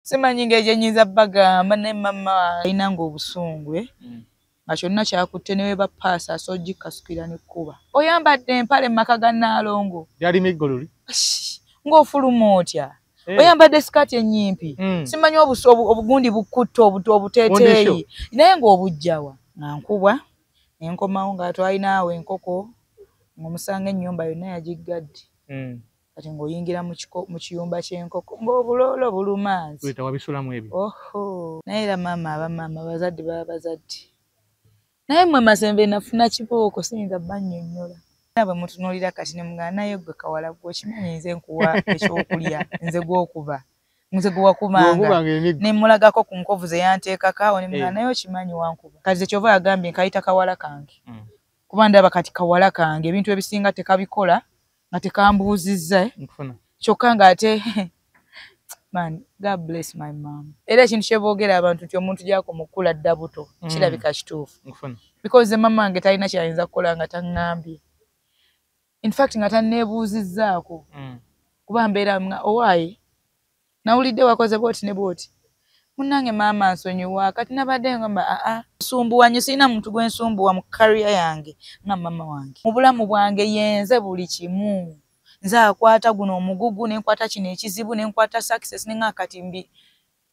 Simanyi ng'egyo nnyinza bagamba ne mama ayinanga obusungwe nga kyonna kyakutte ne we bapaasa asogikasukira n'ekkuba. Oyambadde empale mu maka ga Nnaalongo. Lyali miggololi. Ng'ofuluma otya. Oyambadde sikaati ennyimpi. Simanyi obugundi bukkutta obuteeteeyi. Naye ng'obujjawa. Nga nkubwa ne nkomawo nga twalinaawo enkoko ng'omusanga ennyumba yonna yagiggadde. Kati ng'oyingira mu kiyumba ky'enkoko ng'obuloolo bulumanzi. Wita wabisulamu ebyo. Oho. Naye era abamaama abazadde baba bazadde. Naye mmwe Masembe nafuna kibooko siyinza bannyonnyola. Bwe mutunuulira kati ne mugamba naye ggwe kawala ggwe okimanyi nze nkuwa ekyokulya nze gw'okuba. Nze gwe wakumanga. Ne mulagako ku nkovu ze yanteekako awo ne mugamba naye okimanyi wankuba. Kati kyova yagambye nkayita kawala kange. Kuba ndaba kati kawala kange ebintu ebisinga tekabikola nga tekambuuzizza. Kyokka ng'ate man, God bless my mom. Era ekintu kye boogera abantu nti omuntu gy'akoma mukula dda buto kirabika kituufu. Because mama wange talina kyayinza kukola nga taŋŋambye. In fact nga tanneebuuzizzaako. Kuba mbeera owaaye nawulidde wakoze bwoti ne bwoti. Munnange maama nsonyiwa kati nabadde ngamba nsumbuwa nnyo sirina muntu gwe nsumbuwa mu career yange nga mama wange. Mu bulamu bwange yenze buli kimu. Nze akwata guno omugugu ne nkwata kino ekizibu ne nkwata success ne nga kati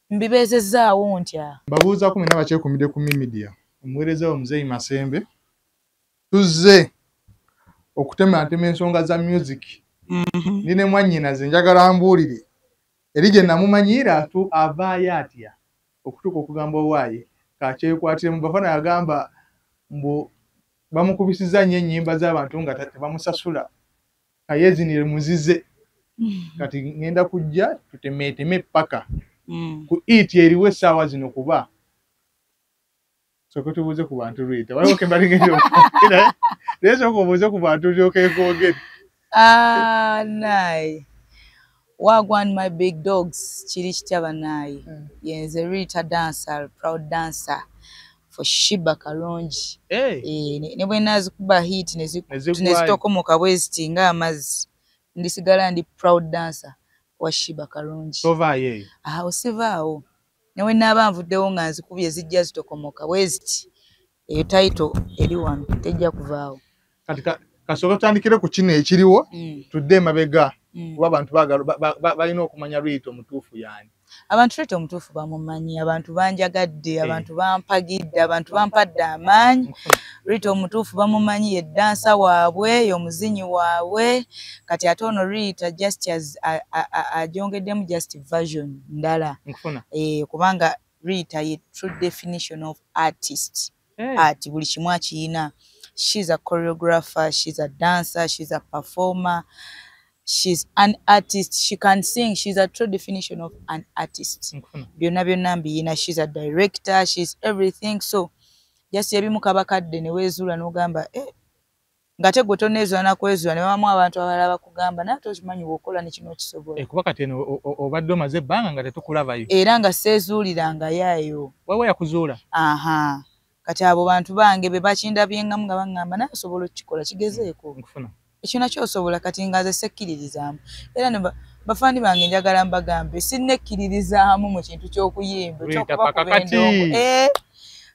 mbibeezezzaawo ntya. Mbabuuza kumi n'abakyekuumidde ku Media. Omuweereza Muzeeyi Masembe. Tuzze okutematema ensonga za music. Nine mwannyinaze njagala mbuulire. Eri gye namumanyiira avaayo atya okutuuka okugamba owaaye kakyekwatire mu bafana yagamba mbu bamukubisizza nnyo ennyimba z'abantu nga tebamusasula kayezinire muzize kati ngenda kujja tutemeeteme paka ku iti eriwo essaawa zino kuba soka tubuuze ku bantu lwita waliwo kembalingeyo naye soka obuuze ku bantu lyokeekoogere. Naye Wagwan my big dogs kiri kitaba naye yenze Rita dancer proud dancer for Shiba Kalonji. Ne bwe nazikuba hit nezitokomoka bweziti nga amazzi ndisigala ndi proud dancer wa Shiba Kalonji. Tovaayo. Osivaawo ne bwe naaba nvuddewo nga nzikubye zijja zitokomoka bweziti eyo title eri wano tejja kuvaawo. Kati kasooka tutandikire ku kino ekiriwo tudde emabega kuba abantu balina okumanya Rita omutuufu yani. Abantu Rita omutuufu bamumanyi, abantu banjagadde, abantu bampagidde, abantu bampadde amaanyi. Rita omutuufu bamumanyi ye dansa waabwe, y'omuzinyi waabwe. Kati ate ono Rita just as ajongeddemu just version ndala. Kubanga Rita ye true definition of artist. Art buli kimu akiyina. She's a choreographer, she's a dancer, she's a performer. She's an artist. She can sing. She's a true definition of an artist. She's a director. She's everything. So, just ebimu kabakadde ne weezuula n'ogamba ngate gwe tonneezuula nakwezuula ne babamu abantu abalala bakugamba naye tokimanyi bw'okola ne kino okisobola. Kuba kati eno obadde omaze ebbanga nga tetukulabayo. Era nga seezuulirangayo eyo. Wewe yakuzuula. Kati abo bantu bange be bakindabyengamu nga baŋŋamba naye osobola okukikola kigezeeko. Ekyo nakyo osobola kati nga nze sekkiririzaamu. Era ne bafaani bange njagala mbagambe sinnekkiririzaamu mu kintu ky'okuyimba.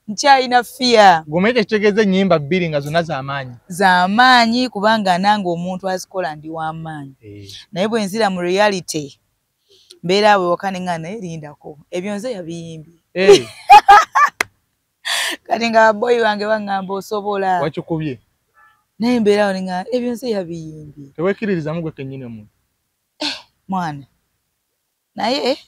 Nkyalina fiya. Gomete kitegeeza ennyimba bbiri nga zonna z'amaanyi. Z'amaanyi kubanga nange omuntu azikola ndi w'amaanyi. Naye bwe nzira mu reality mbeera awo ewaka ne nga naye lindako. Ebyo nze yabiyimbye. Kati nga boyi wange baŋŋamba osobola. Wakikubye. Naye mbeera awo ne nga ebyo nze yabiyimbye. Tewekkiririzaamu gwe kennyini omuntu. Mwana. Naye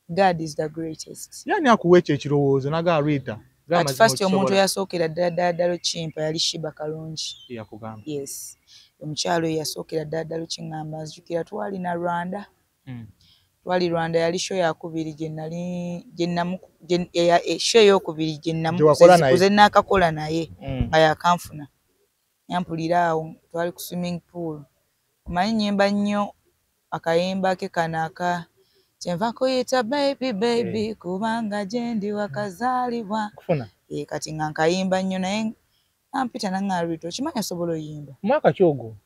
God is the greatest. Yani akuwa ekyo ekirowoozo naga Rita. At first omuntu yasookera ddala Luchimpa yali Shiba Kalonji. Yakugamba. Yes. Omukyalo yasookera ddala Luchingamba nzijukira twali na Rwanda. Twali Rwanda yali show yakubiri show eyokubiri gye namukuze n'akakola naye nga yakanfuna. Yampulira awo twali ku swimming pool. Omanyi nnyimba nnyo akayimba ke kanaka kyenva kuyita baby kubanga gye ndi wakazaalibwa. Kati nga nkayimba nnyo naye nampita nanga Rita okimanyi asobola oyimba. Mwaka ki ogwo?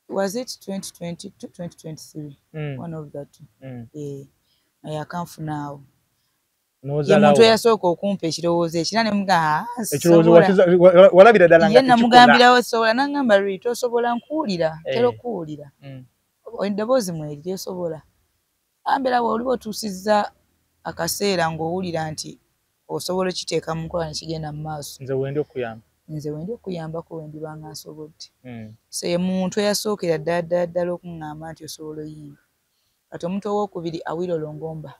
Was it 2022, 2023? One of that two. yakanfunaawo ye Nozalawo. muntu eyasooka okumpa ekirowoozo ekira ne mugaa Ekirowoozo walabira ddala nga ye namugambirawo sobola n'angamba lwi tosobola nkuwulira tera okuwulira eddoboozi mweri lyosobola ambera bw'oliba otuusizza akaseera ng'owulira nti osobola okiteeka mu nkola ne kigenda mu maaso nze wendi okuyambako we ndiba nga nsobodde so ye muntu eyasookera ddala okuŋŋamba nti osobola oyimba kati omuntu owookubiri Awilo Longomba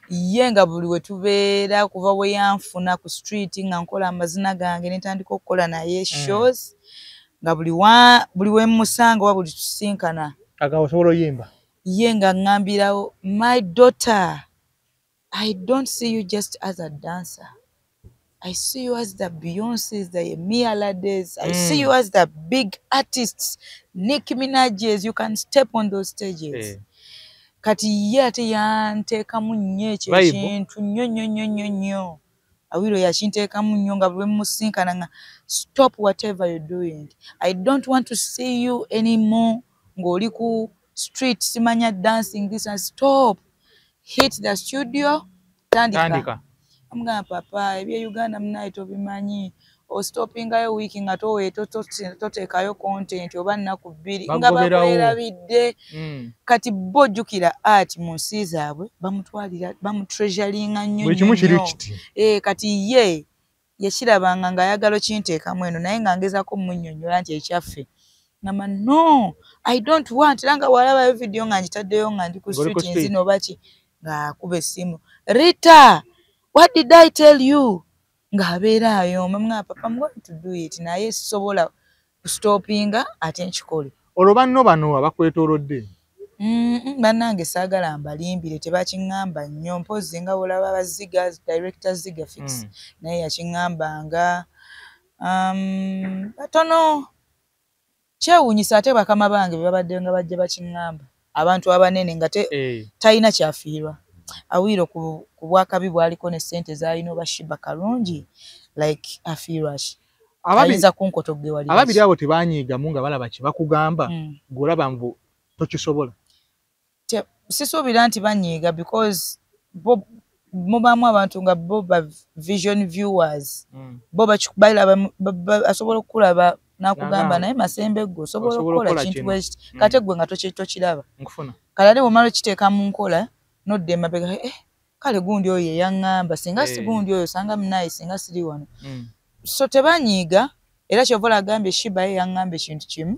ye nga buli we tubeera kuva bwe yanfuna ku street nga nkola amazina gange ne ntandika okukola naye shows nga buli we musanga wa buli tusinkana osobola oyimba ye nga ngambirawo my daughter I don't see you just as a dancer. I see you as the Beyoncés, the Yemi Alades. I see you as the big artists, Nicki Minaj's. You can step on those stages. Kati ye ate yanteekamu nnyo ekyo ekintu nnyo. Awilo yakinteekamu nnyo nga bwe musinkana nga stop whatever you're doing. I don't want to see you anymore. Ng'oli ku street simanya dancing this and stop. Hit the studio, tandika. Amugamba papa ebye Uganda munaye tobimanyi ostopingayo wiiki nga toteekayo content oba nnaku bbiri nga bakwerabidde kati bojjukira art mu nsi zaabwe bamutwalira bamutreasuringa nnyo kati ye yakirabanga ng'ayagala okinteekamu eno naye nga ngezaako munnyonnyola nti ekyaffe ngamba no I don't want era nga walabayo vidiyo nga ngitaddeyo nga ndi ku street nzino baki ng'akuba essimu Rita what did I tell you ng'abeeraayo mamwa papa I'm going to do it naye sisobola kustopinga ate nkikole olwo bano abakwetoolodde bannange saagala mbalimbire tebakiŋŋamba nnyo mpozi nga olaba abaziga director Ziga Fix naye yakiŋŋambanga batono kyewuunyisa ate bakama bange be babadde nga bajja bakiŋŋamba abantu abanene nga talina kyafiirwa Awilo ku bwakabi bwaliko ne ssente z'alina oba Shiba Kalungi like afiirwa ki ayinza kunkotogge wali ababiri abo tebanyiigamu nga balaba kye bakugamba gw'olaba nvu tokisobola sisuubira nti banyiiga because mubaamu abantu nga bo ba vision viewers bo balaba asobola okulaba nakugamba naye Masembe gwe osobola okukola kintu bwekiti kate gwe nga tokiraba kale ate bw'omala okiteeka mu nkola nodde emabega kale gundi oyo yeyaŋŋamba singa si gundi oyo osanga munaye singa siri wano so tebanyiiga era kyova olagambye Shiba ye yaŋŋamba ekintu kimu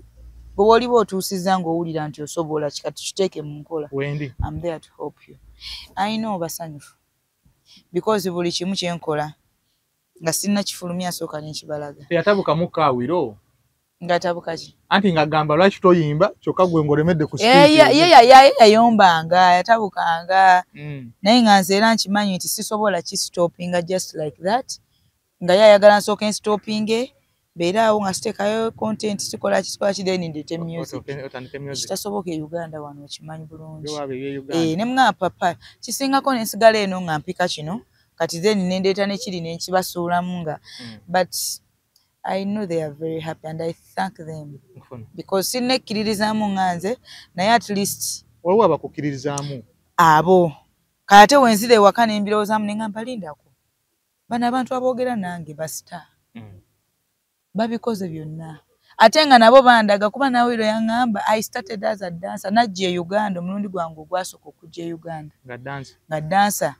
bwe woliba otuusizza ng'owulira nti osobola kati kiteeke mu nkola I'm there to help you ayina obasanyufu because buli kimu kyenkola nga sirina kifulumya asooka n'ekibalaga teyatabukamu Awilo ngatabuka ki anti ngagamba lwaki toyimba kyokka gwe ng'olemedde ku ye yayombanga yatabukanga naye nga nze era nkimanyi nti sisobola kistopinga just like that nga yayagala nsooka ensitopinge beeraawo nga siteekayo content sikola kideni ndete music kitasoboka e Uganda wano okimanyi bulungi ne mwa papa kisingako nensigala eno nga mpika kino kati then nendeeta nekiri nenkibasuulamu nga but I know they are very happy and I thank them because sinnekkiririzaamu nga nze naye at least waliwo abakukkiririzaamu abo kate wenzira ewaka nembirowoozamu ne ngamba lindako bano abantu aboogera nange basita babikoze byonna ate nga nabo bandaga kuba Awilo yaŋŋamba I started as a dancer najja e Uganda omulundi gwange ogwasooka okujja e Uganda nga dancer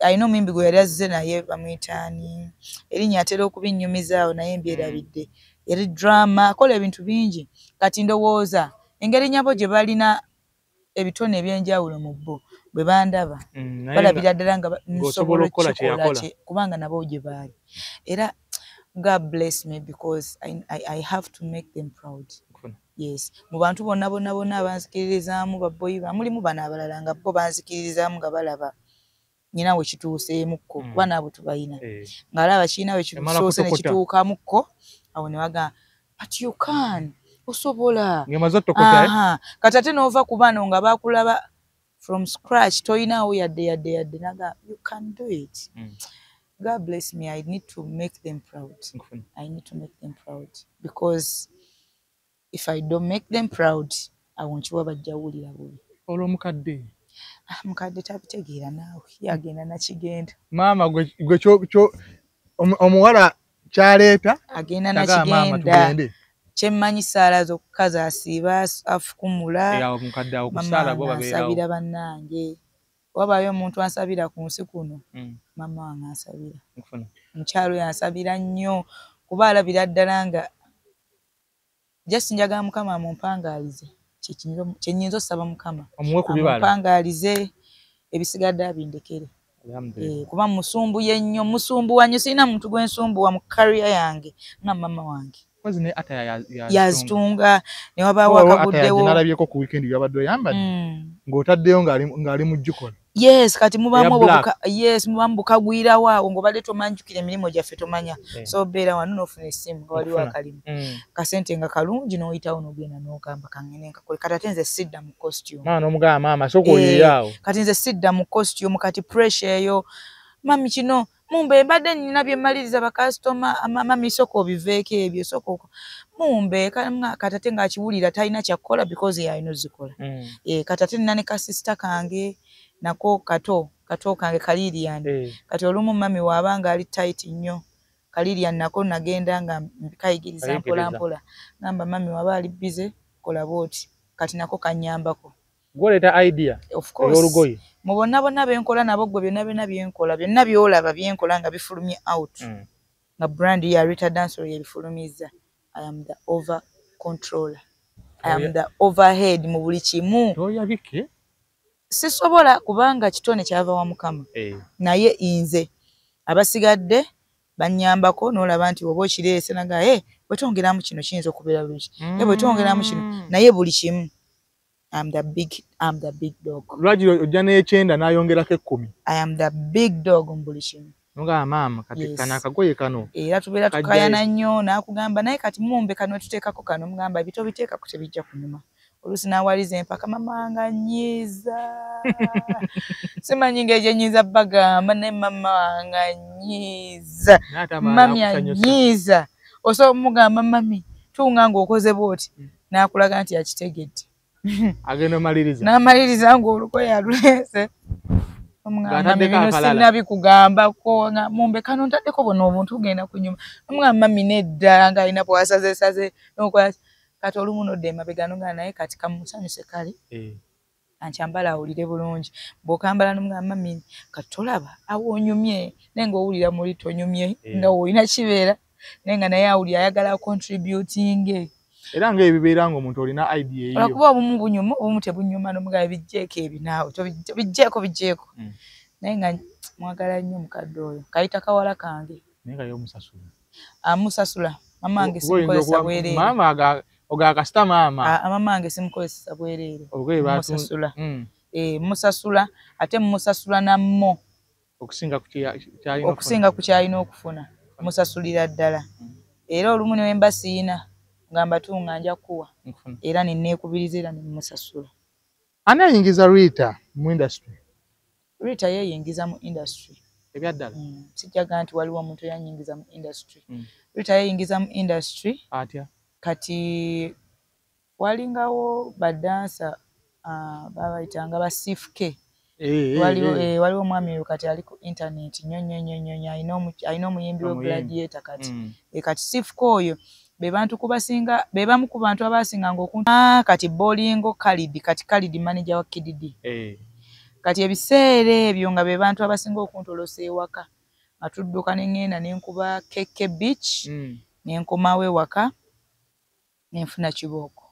ayina omuyimbi gwe yali azze naye bamwitaani erinnya atera okubinnyumizaawo naye mbyerabidde yali drama akola ebintu bingi kati ndowooza engeri nyabo gye balina ebitone ebyenjawulo mu bo bwe bandaba balabira ddala nga nsobola okukikola kubanga nabo gye baali era God bless me because I have to make them proud. Yes. Mu bantu bonna abanzikiririzaamu babboyi mulimu bano abalala nga bo banzikiririzaamu nga balaba nyina we kituuseemukko kuba naabo tubayina ng'alaba kiina we kituusoose ne kituukamukko awo ne bagamba but you can osobola kati ate n'ova ku bano nga bakulaba from scratch toyinaawo yadde naga you can do it. God bless me. I need to make them proud. I need to make them proud because if I don't make them proud, I won't you ever jawulira bubi. Olw'omukadde. mukadde tabitegeera naawe yagenda nakigenda maama gwe kyo omuwala kyaleeta agenda nakigenda kyemmanyi saala z'okukaza asiiba afukumula omukadde awo kusaala bo babeerawo ansabira bannange wabayo omuntu ansabira ku nsi kuno maama wange ansabira mukyalo yansabira nnyo kuba alabira ddala nga just njagala mukama mumpangaalize kyenyinza osaba mukama mumpangaalize ebisigadde abindekere kuba musumbuye nnyo musumbuwa nnyo sirina muntu gwe nsumbuwa mu kariya yange nga mama wange yazitunga ne wabaawo akaguddewo nalabyeko ku weekend yabadde oyambadde ng'otaddeyo ng'ali mu jjukola yes kati mubamu bukagwirawo awo ng'obadde tomanjukira emirimu gyaffe tomanya so beera wano n'ofuna essimu nga waliwo akalimu kasente nga kalungi n'oyitawo n'ogenda n'ogamba kangene nkakole kati ate nze sidda mu costume n'omugamba maama sooka oyeeyaawo kati nze sidda mu costume kati pressure eyo mami kino mumbe mbadde nnina bye mmaliriza bakasitoma mami sooka obiveeko ebyo sooka mumbe kati ate ng'akiwulira talina kyakukola because yalina ozikola kati ate nnina ne kasisita kange nako kato kange Kalirian kati olumu mami waabanga ali tight nnyo Kalirian nako nagenda nga kayigiriza mpola mpola ngamba mami waba ali busy kola bwoti kati nako kanyambako gwoleta idea y'olugoye mu bonna benkola nabo gwe byonna byenkola byonna byolaba byenkola nga bifulumye out nga brand ya Rita Dansoro yebifulumiza I am the over controller I am the overhead mu buli kimu toyabike sisobola kubanga kitone kyava wa mukama naye inze abasigadde banyambako n'olaba nti oba okireese naga bwetongeramu kino kiyinza okubeera bulungi bwetongeramu kino naye buli kimu I'm the big dog. Lwaji ojja n'ekyenda n'ayongerako 10. I am the big dog mbuli kimu. Nga maama kati kana akagoye kano. Era tubeera tukayana nnyo n'akugamba naye kati mumbe kano tuteekako kano mugamba bito biteeka ku tebijja kunyuma. Oluusi n'awaliza empaka mama nga nnyiza. Simanyi ng'egyo nnyiza bagamba ne mama nga nnyiza. Mami annyiza. Osobola mugamba mami tunga ng'okoze bw'oti n'akulaga nti akitegedde. Agenda maliriza n'amaliriza ng'olugoye aluleese omugamba sinabikugambako nga mumbe kano ntaddeko bona obuntu ugenda kunyuma omugamba mami nedda nga alina bwasazesaze n'okola kati olumu nodda emabega n'ogamba naye kati kamusanyuse kale ankyambala awulire bulungi bw'okambala n'omugamba mami kati tolaba awo onyumye naye ng'owulira muli tonyumye nga olina kibeera naye nga naye awulira ayagala contributing era ng'ebibeera ng'omuntu olina idea eyo olwakuba obumu bunyuma obumu tebunyuma n'omugamba bijjeeko ebinaawe bijjeeko naye nga mwagala nnyo mukadde oyo kayita kawala kange naye nga y'omusasula amusasula mama wange simukozesa bwereere maama ogakasita maama mama wange simukozesa bwereere musasula musasula ate musasula nammo okusinga ku kyalina okufuna musasulira ddala era olumu ne wemba siina ngamba tunga nja kuwa era nenneekubiriza era nemusasula. Ani ayingiza Rita mu industry? Rita yeeyingiza mu industry ebyaddala sijjaga nti waliwo omuntu yanyingiza mu industry Rita yeeyingiza mu industry atya kati walingawo badansa babayitanga basifuke waliwo omwami oyo kati ali ku internet nnyo alina omuyimbi we Gladiator kati kati sifuke oyo bebantu kubasinga bebamu ku bantu abasinganga okuntu kati Bolingo kati Khalid manager wa KDD kati ebiseera ebyo nga bebantu abasinga okuntolosa ewaka atudduka n'engenda n'enkuba Keke Beach n'enkomawo ewaka n'enfuna kibooko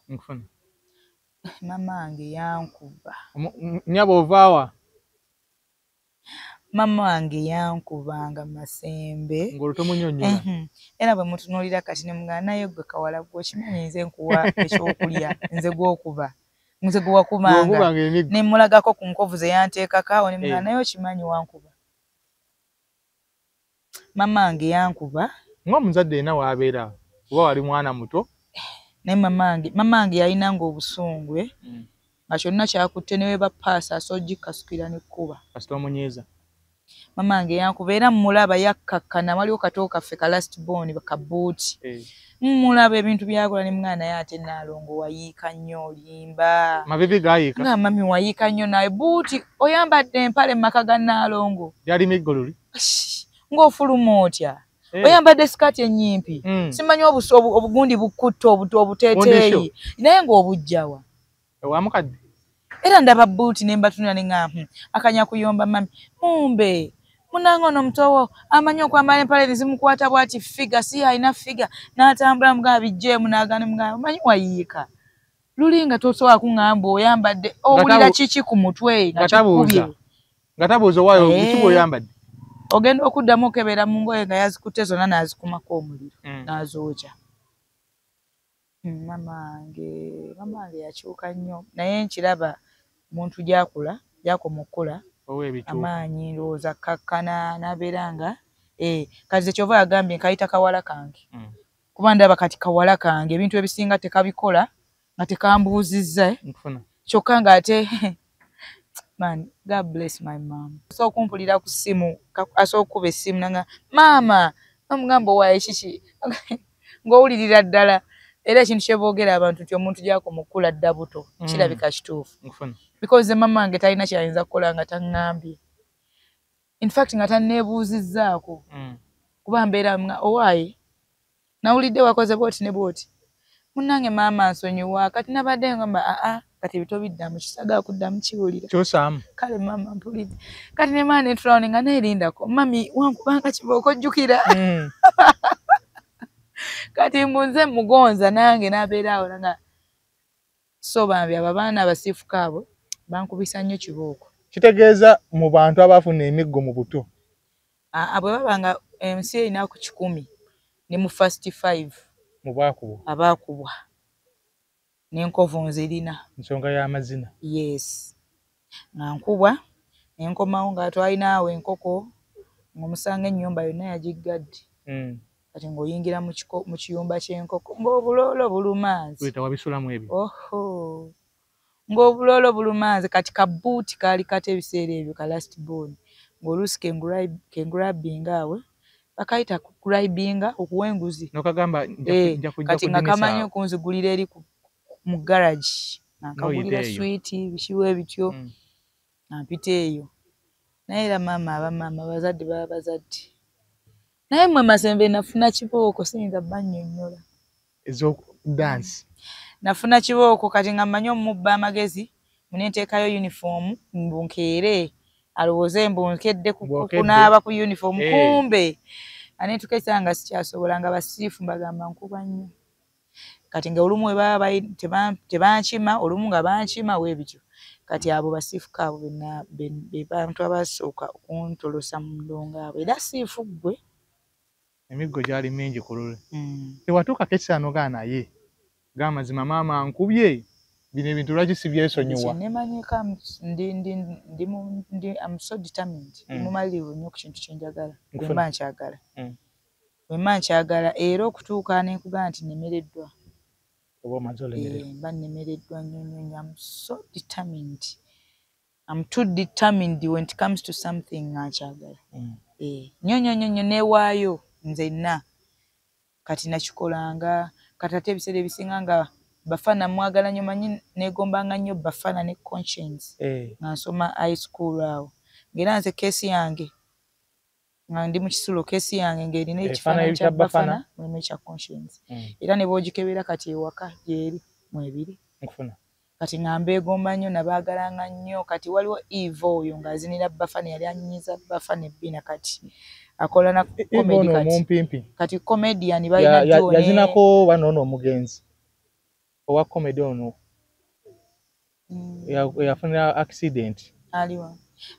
mama wange yankuba nnyaba ovaawa mama wange yankubanga Masembe ng'olutomunyonnyola era bwe mutunuulira kati ne mugamba naye gwe kawala gwe okimanyi nze nkuwa ekyokulya nze gw'okuba nze gwe wakubanga ne mulagako ku nkovu ze yanteekako awo ne mugamba naye okimanyi wankuba mama wange yankuba ng'omuzadde yenna w'abeera oba wali mwana muto naye mama wange yalina ng'obusungwe nga kyonna kyakutte ne we bapaasa asogikasukira n'ekkuba kasita omunyiiza mama wange yankuba era mulaba yakkakkana waliwo kato kaffe ka last born bakabuuti mulaba ebintu byakola ne mwana yate Nalongo wayiika nnyo olimba. Mabibi gayiika. Nga mami wayiika nnyo naye buuti oyambadde empale mu maka ga Nalongo. Yali miggololi. Ng'ofuluma otya. Oyambadde sikaati ennyimpi. Simanyi obugundi bukkutta obuteeteeyi. Naye ng'obujjawa. Ewa mukadde. Era ndaba buuti ne mbatunula ne ngamba akanya kuyomba mami. Mumbe. Munange ono mutowo amanyi okwambala empale ezimukwata bw'ati figa si alina figa n'atambula mugaa bijjeemu n'agaana mugaa omanyi wayiika. Luli nga tosobola kuŋŋamba oyambadde owulira kiki ku mutwe nga kikubye. Nga tabuuza waayo kiki oyambadde. Ogenda okuddamu okebera mu ngoye nga yazikutte zonna n'azikumako omuliro n'azookya. Mamange yakyuka nnyo naye nkiraba muntu gyakula gyakoma okukula. Amaanyi ndowooza kakkana n'abeera nga kati kyova yagambye nkayita kawala kange kuba ndaba kati kawala kange ebintu ebisinga tekabikola nga tekambuuzizza kyokka ng'ate man God bless my mom so kumpulira ku ssimu asooka okuba essimu nanga maama omugamba owaaye kiki ng'owulirira ddala era ekintu kye boogera abantu nti omuntu gyakoma okukula dda buto kirabika kituufu. Because mama wange talina kyayinza kukola nga taŋŋambye. In fact nga tanneebuuzizzaako. Kuba mbeera nga owaaye nawulidde wakoze bwoti ne bwoti. Munnange maama nsonyiwa kati nabadde ngamba kati bitobiddamu kisaga kuddamu kiwulira. Kyosaamu. Kale maama mpulidde. Kati ne maama netulawuni nga neerindako mami wankubanga kibooko ojjukira. Kati mbunze mugonza nange n'abeera awo nga so bambi abaana abasiifuka abo bankubisa nnyo kibooko. Kitegeeza mu bantu abafuna emiggo mu buto. Bwe baba nga ensi erina ku 10 ne mu first 5 mu baakubwa. Abaakubwa. N'enkovu nzirina. Nsonga y'amazina. Yes. Nga nkubwa nenkomawo nga twalinaawo enkoko ng'omusanga ennyumba yonna yagiggadde. Kati ng'oyingira mu kiyumba ky'enkoko ng'obuloolo bulumanzi. Wita wabisulamu ebyo. Oho. Ng'obuloolo bulumanzi kati kabuuti kaali kate ebiseera ebyo ka last born. Ng'oluusi kengurabinga awe. Bakayita kurabinga okuwenguzi. Nokagamba nja kujja kati nga kamanyi okunzigulira eri mu garage. Nkagulira swiiti bishiwe bityo. Nampita eyo. Naye era maama bazadde baba bazadde. Naye mmwe Masembe nafuna kibooko siyinza bannyonnyola. Dance. Nafuna kibooko kati nga mmanyi omubba amagezi munenteekayo uniform mbunkeere alowooze mbunkedde kunaaba ku uniform kumbe aneetukesa nga sikyasobola nga basiifu mbagamba nkuba nnyo. Kati nga olumu baba tebankima olumu nga bankima weebityo. Kati abo basiifuka abo be bantu abasooka okuntolosa mu ndongo abo era siifu ggwe. Emiggo gyali mingi ku lule. Tewatuuka kessaano naye g'amazima maama nkubye bino ebintu lwaki si byesonyiwa. Nemanyika I'm so determined. Mumalirivu nnyo ku kintu kye njagala. Bwe mba nkyagala era okutuuka n'enkuga nti nemereddwa. Oba omaze olengere. Mba nemereddwa nnyo. I'm so determined. I'm too determined when it comes to something nkyagala. Nnyo neewaayo nzenna. Kati nakikolanga kati ate ebiseera ebisinga nga Bafana mwagala nnyo manyi neegombanga nnyo Bafana ne Conscience. Nga nsoma high school awo. Ng'era nze keesi yange nga ndi mu kisulo keesi yange ng'erina ekifaananyi kya Bafana mulimu ekya Conscience. Era ne boogikebera kati ewaka gyeri mwebiri. Kati nga mbeegomba nnyo nabaagalanga nnyo kati waliwo Eve oyo ng'azinira Bafana yali anyiza Bafana ebbina kati akola na comedy kati comedian balina John yazinako banono omugenzi owa comedy ono yafunira accident aliwa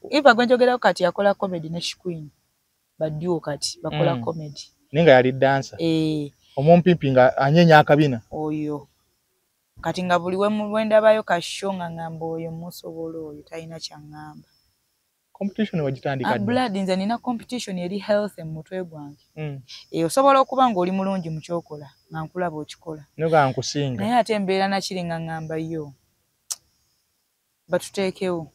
Eva gwenjogerako kati yakola comedy ne Queen badduo kati bakola comedy ninga yali dancer omumpimpi nga anyenya akabina oyo kati nga buli wendabayo kasho nga ngamba oyo musobola oyo talina kyangamba. Competition wagitandika blood nze nina competition eri health mutwe gwange. Osobola okuba nga oli mulungi mu kyokola nga nkulaba okikola. Noga nkusinga. Naye ate mbeera nakiri nga ngamba yo. Batuteekewo.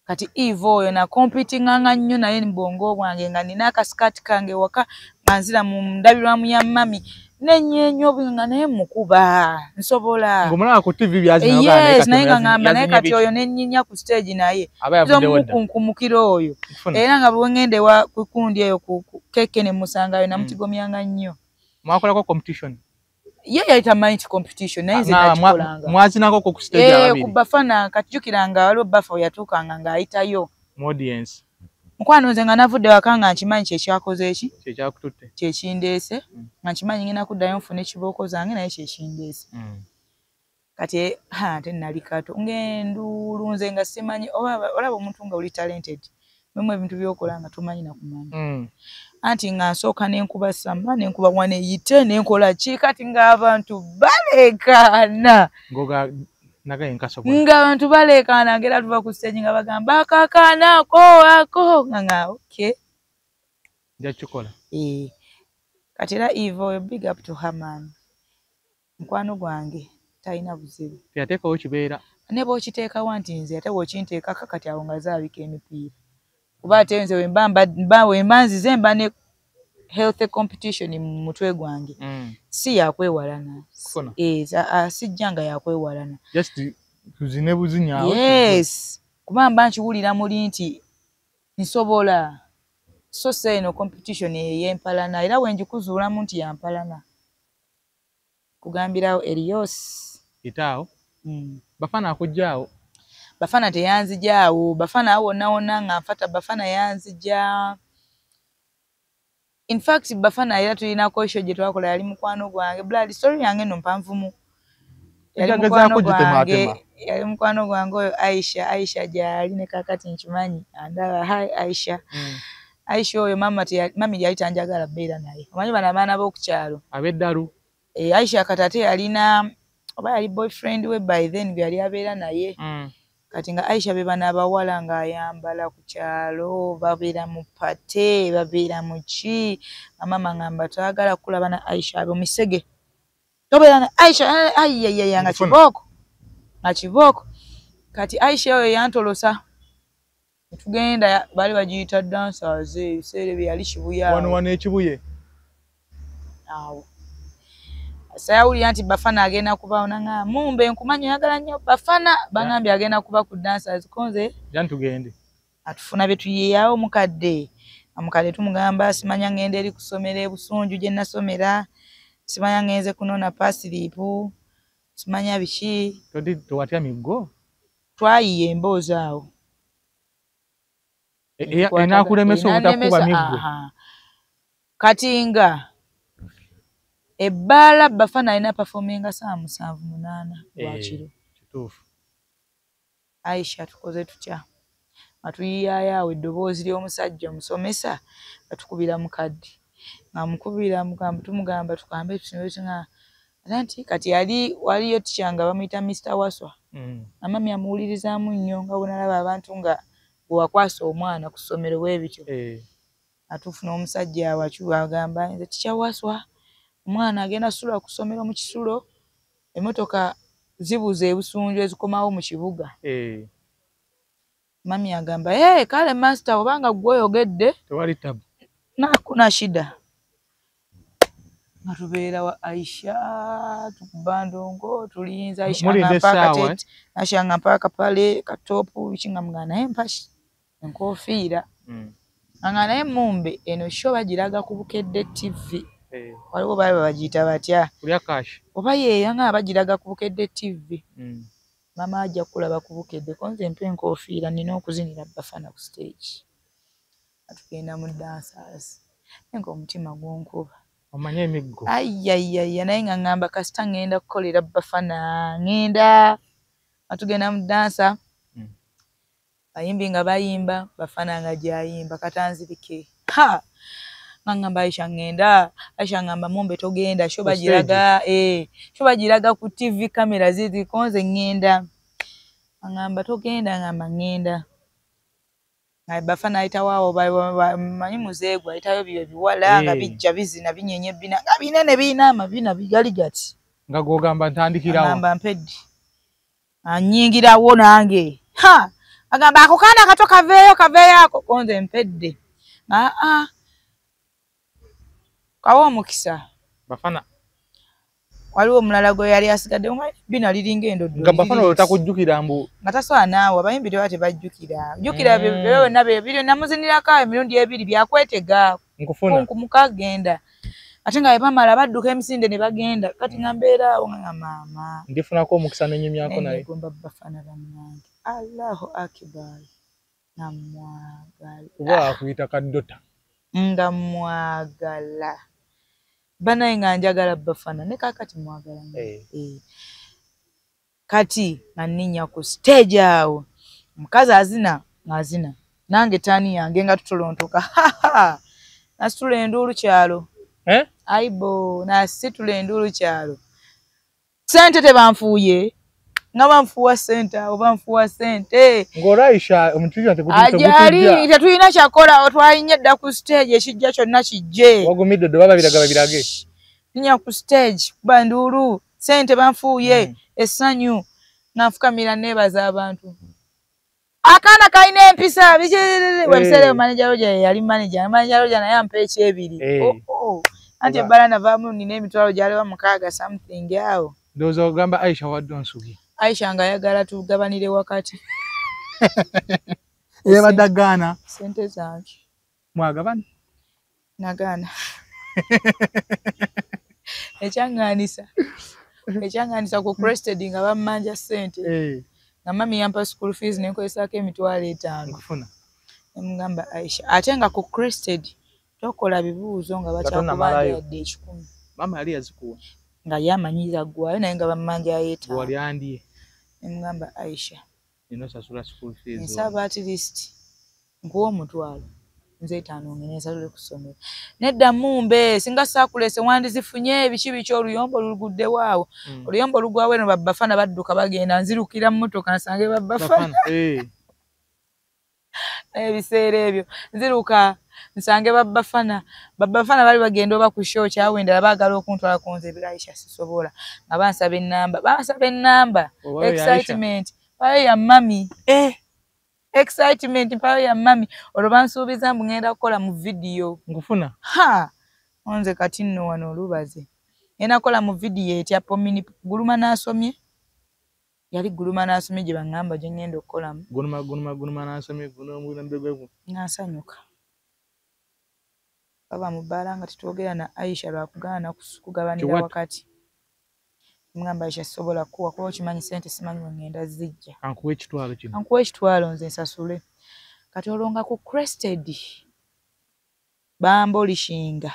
Kati Eve oyo na competing nga nnyo naye mbongo bwange nga nina akasikati kange waka manzira mu ndabirwamu ya mami nenyenyo binga naye mukuba nsobola ngomulaba ku TV byazina yes naye nga ngamba naye kati oyo nenyinya ku stage naye zomukunkumukiro oyo era nga bwengende wa kukundi eyo ku keke ne musangayo namutigomyanga nnyo mwakolako competition ye yaita mind competition naye nze nakikolanga mwazinako ku stage ababiri ku Bafana katujukiranga waliwo Bafa yatuukanga ng'ayitayo mu audience mukwano nze nga navudde waka nga nkimanyi kyekyakoze eki kyekyakututte kyekindeese nga nkimanyi ngenda kuddayo nfuna ekibooko zange naye kyekindeese kati ate nali kato ng'enduulu nze nga simanyi olaba omuntu nga oli talented memu ebintu byokola nga tomanyi nakumanya anti nga nsooka nenkuba samba nenkuba wane yite nenkola ki kati ng'abantu balekaana ng'abantu balekaana ngera tuva ku stage nga bagamba akakaanako ako nga okay njakikola kati era Eve big up to her man mukwano gwange talina buzibu teyateekawo kibeera ne bw'okiteekawo nti nze ate bw'okinteekako kati awo nga zaabika emipiira kuba ate nze wemba nzize mba ne health competition mu mutwe gwange si yakwewalana sijja nga yakwewalana tuzine buzinyawo yes kuba mba nkiwulira muli nti nsobola so se eno competition ey'empalana era wenjikuzuulamu nti yampalana kugambirawo Elios itaawo Bafana akujjaawo Bafana teyanzijaawo Bafana awo wonna nga nfata Bafana yanzija in fact Bafana era tulinako show gye twakola yali mukwano gwange blood story yange no mpanvumu yali mukwano gwange oyo Aisha gyali ne kakati nkimanyi andaba hi Aisha Aisha oyo mami yali tanjagala beera naye omanyi bana abaana b'okukyalo abeddalu Aisha katate yalina oba yali boyfriend we by then yali abeera naye kati nga Aisha be bana abawala nga ayambala ku kyalo babeera mu pate babeera mu ki mama ngamba twagala kulaba na Aisha abo misege tobeera na Aisha ayayaya nga kibooko kati Aisha oyo yantolosa tugenda bali bagiyita dancers ebiseera bye yali kibuya wano ekibuye awo sayawulira nti Bafana agenda kubawo nanga mumbe nkumanyi yagala nnyo Bafana bangambye agenda kuba ku dancers konze jantugende atufuna betuyeyawo mukadde tumugamba simanya ngende eri kusomera ebusunju gye nasomera simanya ngenze kunona pasilipu simanya biki towatya miggo twayiye emboozi awo enaakulemesa obutakuba miggo kati nga ebbaala Bafana alina performinga 7:8 lwakiro kituufu Aisha tukoze tutya atuyiyaayo eddoboozi ly'omusajja omusomesa batukubira mukadde nga mukubira tumugamba tukambe tusinga nti kati waliyo tikyanga bamuyita Mr. Waswa amami amuwulirizaamu nnyo nga bw'onalaba abantu nga bwewakwasa omwana ku ssomero bwebityo atufuna omusajja awacu agamba nze tikya Waswa omwana agenda kusula ku ssomero mu kisulo emmotoka zibuza ebusunju ezikomawo mu kibuga mami agamba kale master obanga gwe oyogedde tewali tabu nakuna shida nga tubeera wa Aisha tukubandongo tulinza Aisha nga mpaka kapale katopu bikinga mugana naye mpashi enkofiira nga naye mumbe eno show bagiraga ku Bukedde TV waliwo bali bagiyita batya kulya kashi oba yeeyo nga bagiraga ku Bukedde TV mama ajja kulaba ku Bukedde konze mpe enkofiira nina okuzinira Bafana ku stage atugenda mu dancers nga omutima gwonkuba omanye emiggo ayayaya naye nga ngamba kasita ngenda kukolera Bafana ngenda atugenda mu dansa bayimbi nga bayimba Bafana nga gyayimba katanzirike ngamba Aisha ngenda Aisha ngamba mumbe togenda sho bagiraga ku TV kamera ziri konze ngenda ngamba togenda ngamba ngenda Bafana ayita waawo manyi muzeegwa ayitayo byo biwala nga bijja bizina binyenye bina nga binene bina amabina bigali gati nga gogamba ntandikirawo ngamba mpeddi anyingirawo nange agamba ako kaana kato kaveeyo ako konze mpedde kawo omukisa Bafana waliwo omulala gwe yali asigadde bina liringa endoddo nga Bafana otakujjukira mbu nga tasobola naawe abayimbi teba tebajjukira jjukira byonna byo namuzinirako emirundi ebiri byakwetega mukagenda ate nga bamala badduka emisinde ne bagenda kati nga mbeera awo nga maama ndifunako omukisa nenyumyako naye gomba Bafana bannange Allahu akbar namwagala kuba akuyita kaddota nga mwagala banaye nga njagala Bafana ne kakati mwagala kati nga nninya ku stage awo omukazi azina nange taani yange nga tutolontoka nasitula enduulu kyalo aibo nasitula enduulu kyalo sente tebanfuuye nga banfuuwa sente awo banfuuwa sente ng'Olaisha omutuuza ajali tetulina kyakola otwalinye dda ku stage ekijja kyonna kijje wagumidde dde babirage ninya ku stage kuba nduulu sente banfuuye essanyu nafukamira neebaza abantu akaana kalina empisa webiseera manager Roger yali manager Roger naye ampa ekyebiri anti ebbala navaamu nina emitwalo gyaliwa 6 something awo ndowooza ogamba Aisha wadde onsubi Aisha nga ayagala tugabanire wakati yabadde agaana sente zange mwagabana nagaana ekyanganisa ku crested nga bammanja sente nga mami yampa school fees nenkolesaako emitwalo 5 nkufuna emugamba Aisha ate nga ku crested tokola bibuuzo nga bakyakubanja yadde 10 mama yali yazikuwa nga yamanyiza gwaayo naye nga bammanja yeeta wali andie emugamba Aisha sasula school fees nsaba at least nkuwa omutwalo nze 5 ngene nsatule ku ssomero nedda mumbe singa saakulese wandizifunye biki oluyombo lugudde waawo oluyombo lugwawe no Bafana badduka bagenda nzirukira mu mmotoka nsange Bafana ebiseera ebyo nziruka nsange Bafana bali bagenda oba ku show kyawe ndala baagala okuntwala ku nze Aisha sisobola nga bansaba ennamba excitement payo ya mami excitement payo ya mami olwo bansuubiza mbu ngenda kukola mu video nkufuna onze kati nno wano olubaze ngenda kukola mu video etya pomini guluma nasomye yali guluma nasomye gye baŋŋamba gye ngenda okukolamu guluma nasomye nasanyuka baba mu bbaala nga tetwogera na Aisha lwakugaana kugabanira wakati mugamba Aisha sobola kuwa kuba okimanyi sente simanyi ngenda zijja ankuwa ekitwalo kino ankuwa ekitwalo nze nsasule kati olonga ku crested bambolishinga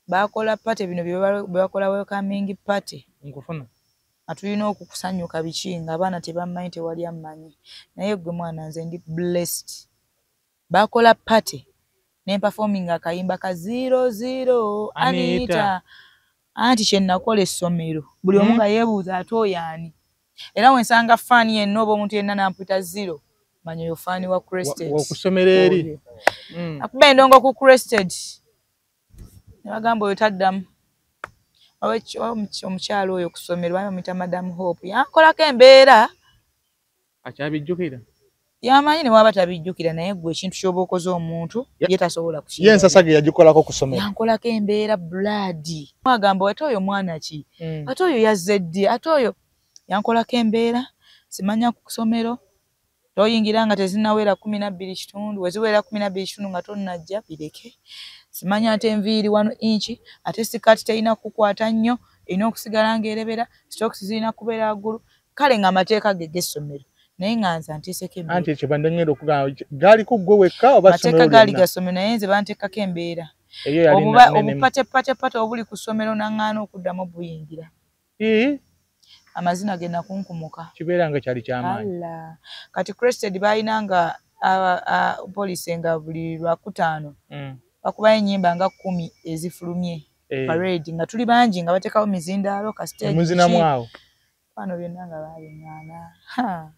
bakola pate bino bye bakola welcoming party nkufuna atulina okukusanyuka biki nga abaana tebammanyi tewali ammanyi naye gwe mwana nze ndi blessed bakola party ne performing akayimba ka 00 Anita anti kye nakola essomero buli omu nga yeebuuza ate oyaani era wensanga faani yenna oba omuntu yenna nampita 0 manya oyo faani wa crested okusomera eri akuba endongo ku crested ne bagamba oyo taddamu omukyalo oyo kusomero bamuyita Madam Hope yankolako embeera akyabijjukira yamanyi ne waba tabijjukira naye gwe ekintu ky'oba okoze omuntu ye tasobola kukiba ye ensasa ge yagikolako ku ssomero yankolako embeera bloodi mwagamba ate oyo mwana ki ate oyo yazze ddi ate oyo yankolako embeera simanya ku ssomero toyingira nga tezinnawera 12 kitundu weziwera 12 kitundu nga tonnajja bireke simanya ate enviiri 1 inchi ate sikati terina kukwata nnyo erina okusigala ng'erebera stokisi zirina kubeera waggulu kale ng'amateeka ge g'essomero naye nga nze antiiseko embeera anti ekyo ndengenda okugamba gaali ku ggwe wekka oba mateeka gaali gasomero naye nze banteekako embeera obupatepate obuli ku ssomero naŋŋaana okuddamu buyingira amazina genda kunkumuka kibeera nga kyali kyamaanyi kati crested balina nga poliisi nga buli lwakutaano bakubayo ennyimba nga 10 ezifulumye parade nga tuli bangi nga bateekawo mizindaalo ka stage muzinamu awo bano byonna nga babiŋŋaana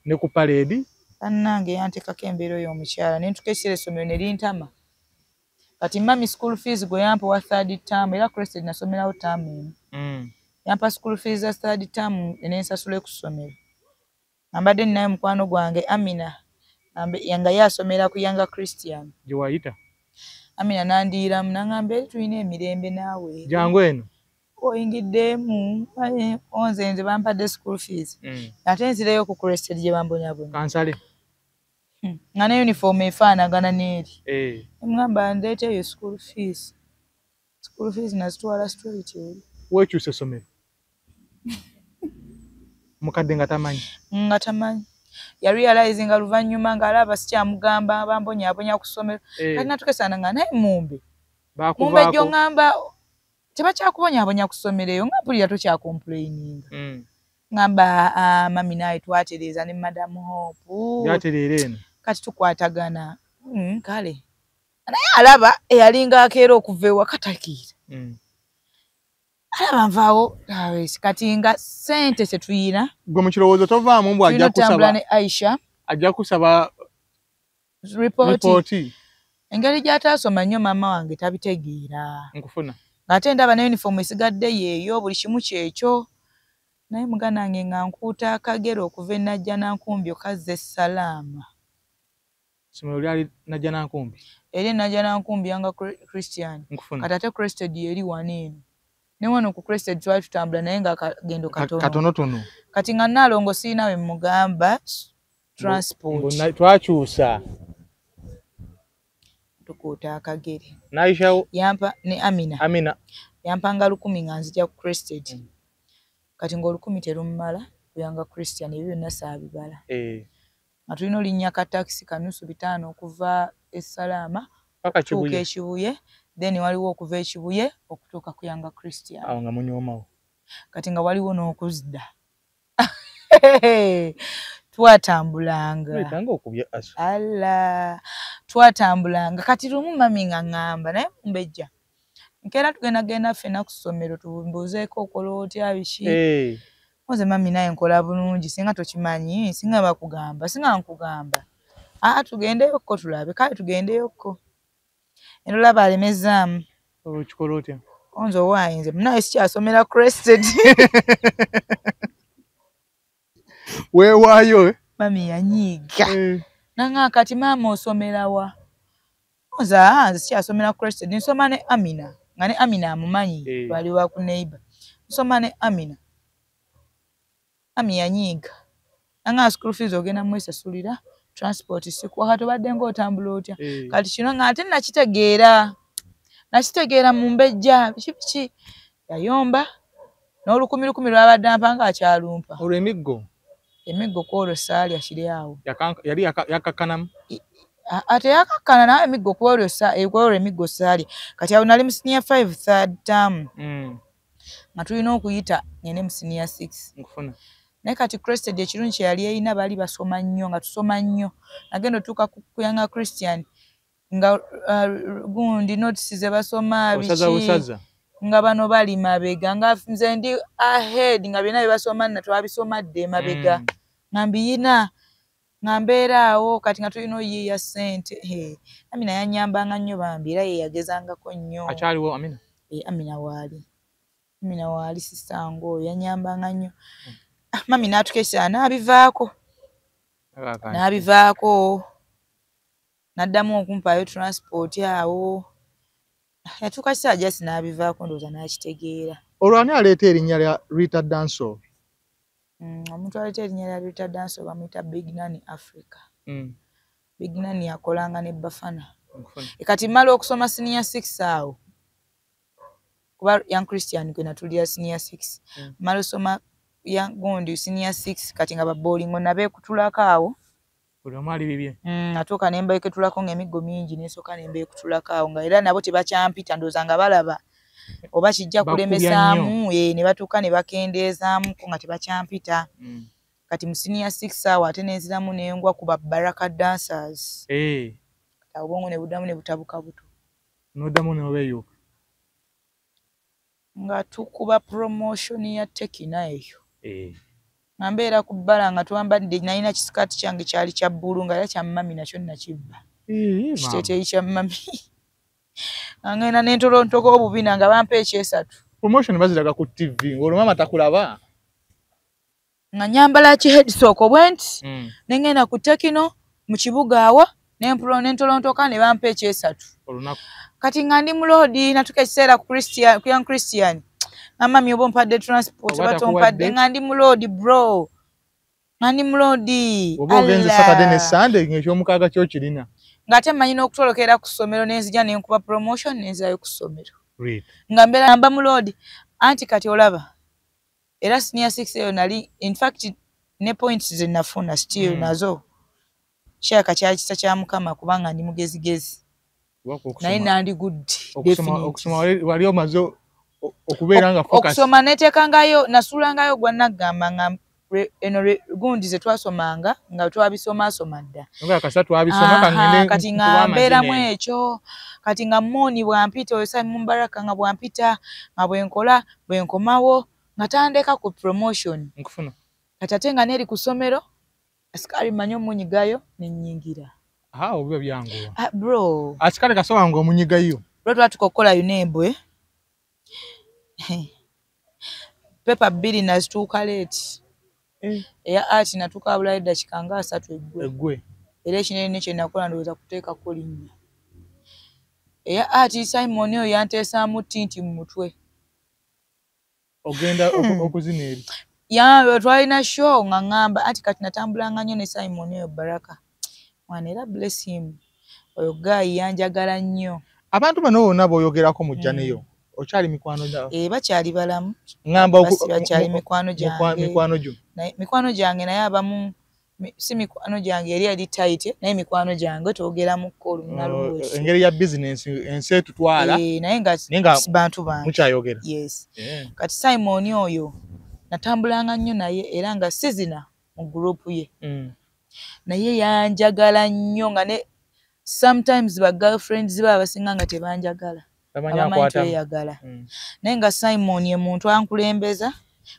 ne ku parade bannange yanteekako embeera oyo omukyala ne ntuka ekisera essomero ne lintama kati mami school fees gwe yampa wa 3rd term era crested nasomerawo term emu yampa school fees za 3rd term nensasule ku ssomero ambadde ninaye mukwano gwange Amina nga yasomera ku Yanga Christian gye wayita Amina nandiiramu nangamba eri tulina emirembe naawe. Jangu eno. Oyingiddemu onze nze bampadde school fees. Ate nzireyo ku Crested gye bambonyabonya. Kansale. Nga ne uniform efaanagana n'eri. Mugamba ndeeteyo school fees. School fees nazitwala straight eri. Weekyuse essomero. Mukadde nga tamanyi. Nga tamanyi. Yarealize nga luvannyuma ng'alaba sikyamugamba bambonyabonya ku ssomero. Kati natukesana nga naye mumbe. Mumbe gyo ngamba tebakyakubonyabonya ku ssomero eyo nga mpulira tokyakomplaininga. Ngamba mami naye twatereeza ne Madam Hope. Yatereera eno. Kati tukwatagana. Kale. Naye alaba eyalinga akeera okuva ewaka takiira. Alaba nvaawo kati nga ssente tetuyina. Gwe mu kirowoozo tovaamu mbw ajja kusaba. Ne Aisha. Ajja kusaba ripooti. Engeri gy'ataasoma nnyo maama wange tabitegeera. Nkufuna. Ng'ate ndaba ne uniform esigadde yeeyo buli kimu kyekyo. Naye muganda wange nga nkuuta akagero okuva e Najjanankumbi okazza Essalaama. Essomero lyali Najjanankumbi? Eri Najjanankumbi yanga Christian. Kati ate Crested yeri wano eno. Ne wano ku Crested twali tutambula naye nga akagendo katono. Katonotono. Kati nga Nnaalongo siina we mugamba transport. Twakyusa. Tukuuta akagere. Naisha yampa ne Amina. Yampanga 1000 nga nzija ku Crested. Kati nga 1000 terumala kuyanga Christian ebyo byonna saabibala. Nga tulina olinnya ka taxi kanusu 5 okuva Essalaama tuuka Ekibuye, then waliwo okuva Ekibuye okutuuka kuyanga Christian. Awo nga munyoomawo. Kati nga waliwo n'okuzda. Twatambulanga. Wetanga okubya aso. Twatambulanga. Kati lumu mami nga ngamba naye mbejja. Nkeera tugenda ffenna ku ssomero tumbuuzeeko okola otya biki. Nze mami naye nkola bulungi singa tokimanyi singa bakugamba singa nkugamba. Tugendeyokko tulabe kale tugendeyokko. Endola balemezaamu. Okikola otya? Onze owayinze munaye sikyasomera Crested. Weewaayo. Mami yanyiiga. Nanga kati maama osomera wa? Nze nze sikyasomera Crested nsoma ne Amina. Nga ne Amina amumanyi twali wa ku neighbor. Nsoma ne Amina. Ami yanyiiga. Nanga school fees ogenda mwesasulira transport siku kati obadde ng'otambula otya. Kati kino nga ate nakitegeera. Nakitegeera mu mbejja biki yayomba n'olukumi lwabadde ampanga akyalumpa. Olwo emiggo kwolwo saali akiri awo. Yali yakakkanamu? Ate yakakkana nawe emiggo kwolwo emiggo saali. Kati awo nali mu senior 5 third term. Nga tulina okuyita ngene mu senior 6. Nkufuna. Naye kati Crested ekirungi kye yali eyina baali basoma nnyo nga tusoma nnyo. Nagenda otuuka kuyanga Christian nga gundi notisi ze basoma biki nga bano bali mabega nga nze ndi ahead nga byonna byebasoma na twabisomadde mabega nga mbiyina nga mbeera awo kati nga tulina oyiiya ssente. Amina yanyambanga nnyo bambi era ye yagezangako nnyo. Akyaliwo Amina? Amina waali sistango oyo yanyambanga nnyo. Mami n'atukesa n'abivaako. N'addamu okumpaayo transport awo. Yatuuka kiseera jasi n'abivaako ndowooza n'akitegeera. Olwo ani aleeta erinnya lya Rita Danso? Omuntu aleeta erinnya lya Rita Danso bamuyita Big Nanny Africa. Big Nanny yakolanga ne Bafana. Kati mmala okusoma senior 6 awo. Kuba Young Christian kwe natulira senior 6. Mmala osoma gundi senior 6 kati nga babolingo nabeekutulako awo. Buli omu ali bibye. Atuuka ne mbeekutulako ng'emiggo mingi n'esooka ne mbeekutulako awo nga era nabo tebakyampita ndowooza nga balaba oba kijja kulemesaamu ne batuuka ne bakendeezaamuko nga tebakyampita. Kati mu senior 6 awo ate nenziramu n'engwa ku ba Baraka dancers. Awo obwongo ne buddamu ne butabuka buto. N'oddamu n'obeeyuka. Nga tukuba promotion ya Tekina eyo. Nga mbeera ku bbala nga twambadde nalina kisikaati kyange kyali kya bbulu nga era kya mami nakyo nakibba. Kiteeteeyi kya mami. Nga ngenda n'entolontoko obubina nga bampa ekyesatu. Promotion baziraga ku TV ng'olwo mama takulaba. Nga nyambala ki headsock bwenti. Ne ngenda ku Tekino mu kibuga awa nentolontoka ne bampa ekyesatu olunaku kati nga ndi mulodi natuka ekiseera ku young Christian mami oba ompadde transport batompadde nga ndi mulodi bro nga ndi mulodi oba ogenze Saturday ne Sunday ng'ekyomukaaga kyo kirina ng'ate mmanyi n'okutolokera ku ssomero nenzija nenkuba promotion nenzirayo ku ssomero nga mbeera mba mulodi anti kati olaba era senior 6 eyo nali in fact ne points ze nafuna still nazo kyaka kyali kisa kya Mukama kubanga ndi mugezigezi naye nandi good okusoma wali omaze okubeera nga focus okusoma neteekangayo nasuulangayo gwa naggamba nga eno gundi ze twasomanga nga twabisoma dda kati nga mbeeramu ekyo kati nga Moni bwampita oyo Simon Baraka nga bwampita nga bwenkola bwenkomawo nga tandeka ku promotion kati ate nga neri ku ssomero asikali manyo munyigayo nenyingira obiba byanguwa bro asikali kasoba ngo omunyigayo bro twatukokola yunebwe pepa 2 nazituuka late eya art natuuka abulayo eddakiika nga 3 eggwe era ekinene kye nakola ndowooza kuteekako linnya eya art Simon oyo yanteesaamu tinti mu mutwe ogenda okuzina eri twalina show nga ngamba anti kati natambulanga nnyo ne Simon oyo Baraka mwana era bless him oyo guy yanjagala nnyo abantu bano bonna b'oyogerako mujja neyo okyali mikwano gyawe bakyali balamu ngamba bakyali mikwano gyange mikwano gyange naye abamu si mikwano gyange eri tight naye mikwano gyange twogeramuko olunalu engeri ya business ensi etutwala naye nga bantu bange mukyayogera yes kati Simon oyo natambulanga nnyo naye era nga sizina mu group ye naye yanjagala nnyo nga ne sometimes ba girlfriends baba basinga nga tebanjagala abamanyi naye nga Simon ye muntu ankulembeza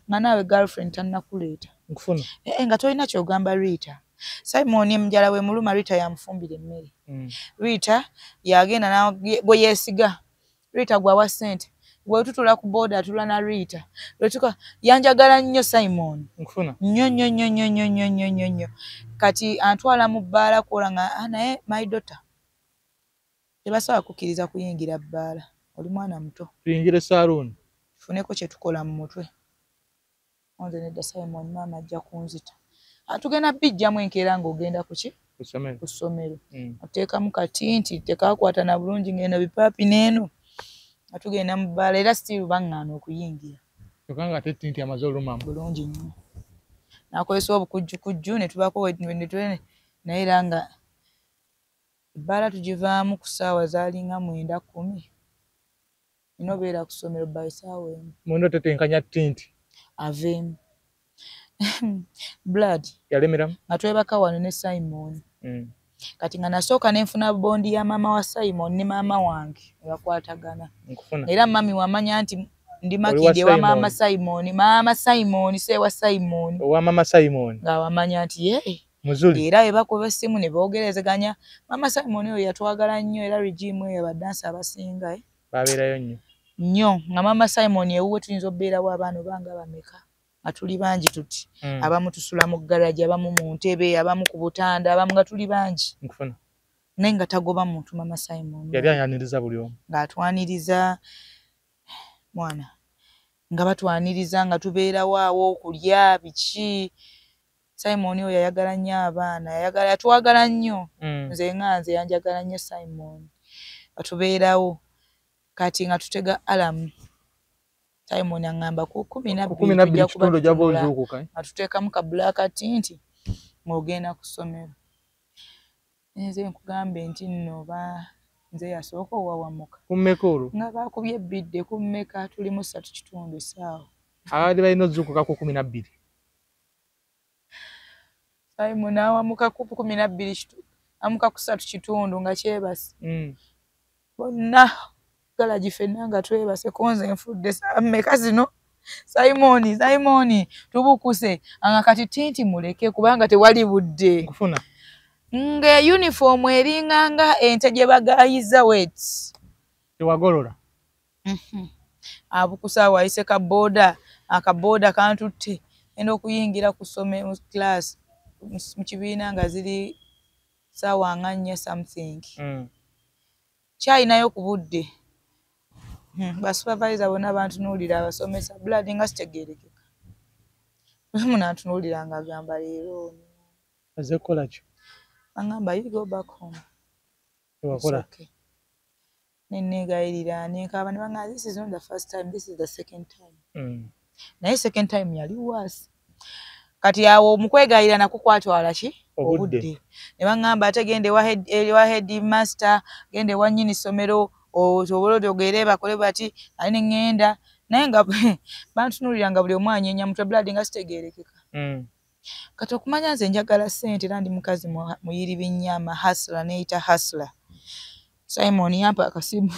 nga naawe girlfriend tannakuleeta nkufuna nga tolina kyogamba Rita Simon ye mujala we muluma Rita yamufumbira emmere Rita yagenda gwe yeesiga Rita gwawa ssente gwe tutula ku boda atula na Rita lwetuka yanjagala nnyo Simon nkufuna nnyo kati antwala mu bbaala kuola nga naye my daughter tebasobola kukkiriza kuyingira bbaala oli mwana muto tuyingire saloon tufuneko kye tukola mu mutwe onze nedda Simon maama ajja kunzita atugenda bijjamu enkeera ng'ogenda kuki ku ssomero oteekamu katinti tekakwata na bulungi ng'eno bipaapi n'eno atugenda mu bbaala era still baŋŋaana okuyingira kyokka ate tinti amaze olumamu bulungi nnyo nakozesa obukujjukujju ne tubako naye era nga ebbaala tugivaamu ku ssaawa zaalinga 9:10 nina obeera ku ssomero by ssaawa emu mundo tetenkanya tinti aveemu blood yalemeramu nga twebaka wano ne Simon kati nga nasooka nenfuna bondi ya maama wa Simon ne maama wange ebakwatagana era mami wamanya nti ndi makinde wa maama Simon sewa Simon owa maama Simon nga wamanya nti ye muzuli era ebakuba essimu ne boogerezeganya maama Simon oyo yatwagala nnyo era regime eyo abadansi abasinga babeerayo nnyo nga maama Simon ewuwe tuyinza obbeerawo abaana obanga bameka nga tuli bangi tuti abamu tusula mu garaji abamu mu ntebe abamu ku butanda abamu nga tuli bangi nkufuna naye nga tagoba muntu maama Simon yali ayaniriza buli omu ng'atwaniriza mwana nga batwaniriza nga tubeerawo awo okulya biki Simon oyo yayagala nnyo abaana yatwagala nnyo nze yanjagala nnyo Simon batubeerawo kati nga tutega alamu Simon aŋŋamba ku 12 kitundu gyaba ozuukuka atuteekamu ka black tinti ng'ogenda ku ssomero nze nkugambe nti nno nze yasooka owawamuka kummeka olwo nga baakubye ebbidde kummeka tuli mu 3 essaawa abaali balina ozuukuka ku 12 Simon awamuka ku 12 amuka ku 3 nga kyebase bonna galaji ffenna nga twebase konze enfudde mmeka zino Simon tubukuse anga kati tinti muleke kubanga tewali budde nkufuna nga uniform eringanga ente gye bagayiza wet tewagolola abukusa wayise akaboda kantutte enda okuyingira ku ssomero class mu kibiina nga ziri sawa nga 4 something kyayinayo ku budde basupervisor bonna bantunuulira abasomesa blood nga sitegeerekeka muna ntunuulira nga agamba leero aze kukola ki angamba you go back home tewakola nenneegayirira nenkaaba ne baŋŋamba this is not the first time, this is the second time. Naye second time yali waasi kati awo omukwegayirira nako kwatwala ki obudde ne baŋŋamba ate gende ewa headmaster gende ewa nnyini ssomero osobole ogere bakole bati ali ne ŋŋenda naye nga bantunuulira nga buli omu anyeenya mutwe blood nga sitegeerekeka kati okumanya nze njagala ssente era ndi mukazi muyiri binnyama hasla neyita hasla Simon yampa akasimu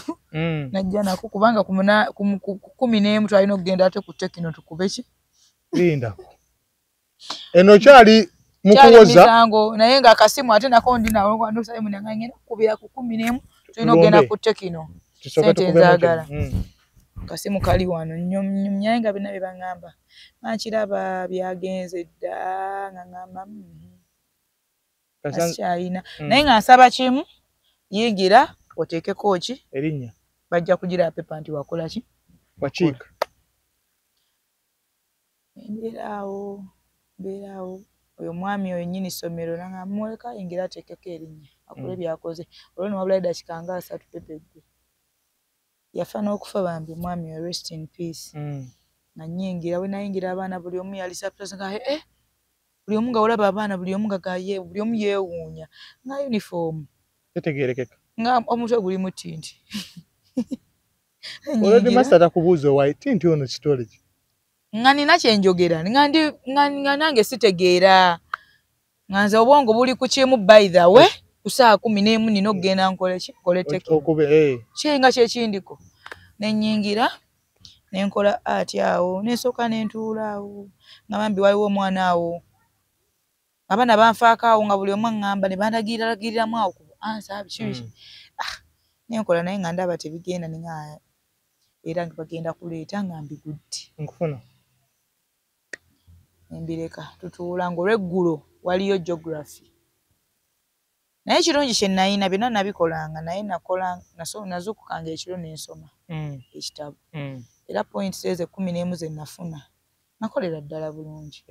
najja nako kubanga ku 11 twalina okugenda ate ku Tekino tukube ki linda eno kyali mukuwoza naye nga akasimu ate nako ndi nawo kwando Simon ngangena kubira ku 11 tulina okugenda ku Tekino sente nzaagala akasimu kali wano naye nga bina byebaŋŋamba nkiraba byagenze dda nga ŋŋamba asikyayina naye nga nsaba kimu yingira oteekeko ki erinnya bajja kugira pepa nti wakola ki wakiika mbeeraawo oyo mwami oyo nnyini ssomero nanga muleka yingira ateekeko erinnya akole byakoze olwo ne wabulayo dakika nga 3 pepa eggwe yafa n'okufa bambi mwami oyo rest in peace nga nnyingira we nayingira abaana buli omu yali surprise nga buli omu nga olaba abaana buli omu nga buli omu yeewuunya nga uniform tetegeerekeka nga omutwe guli mu tinti olwedde master takubuuza owaye tinti ono kitole ki nga nina kyenjogera nga nange sitegeera nga nze obwongo buli ku kimu by the way ku saa 11 nina okugenda nkole ki nkole Tekino kyenga kyekindiko nennyingira nenkola ati awo nensooka nentuula awo nga bambi waliwo omwana awo abaana banfaako awo nga buli omu aŋŋamba ne bandagiriramu awo ansa biki nenkola naye nga ndaba tebigenda ninga era nga bagenda kuleeta nga mbigudde nkufuna embireka tutuula ng'olweggulo waliyo geography naye kirungi kye nayina byonna nabikolanga naye nazuukukanga ekiro nensoma ekitabo era points ezo 11 ze nafuna nakolera ddala bulungi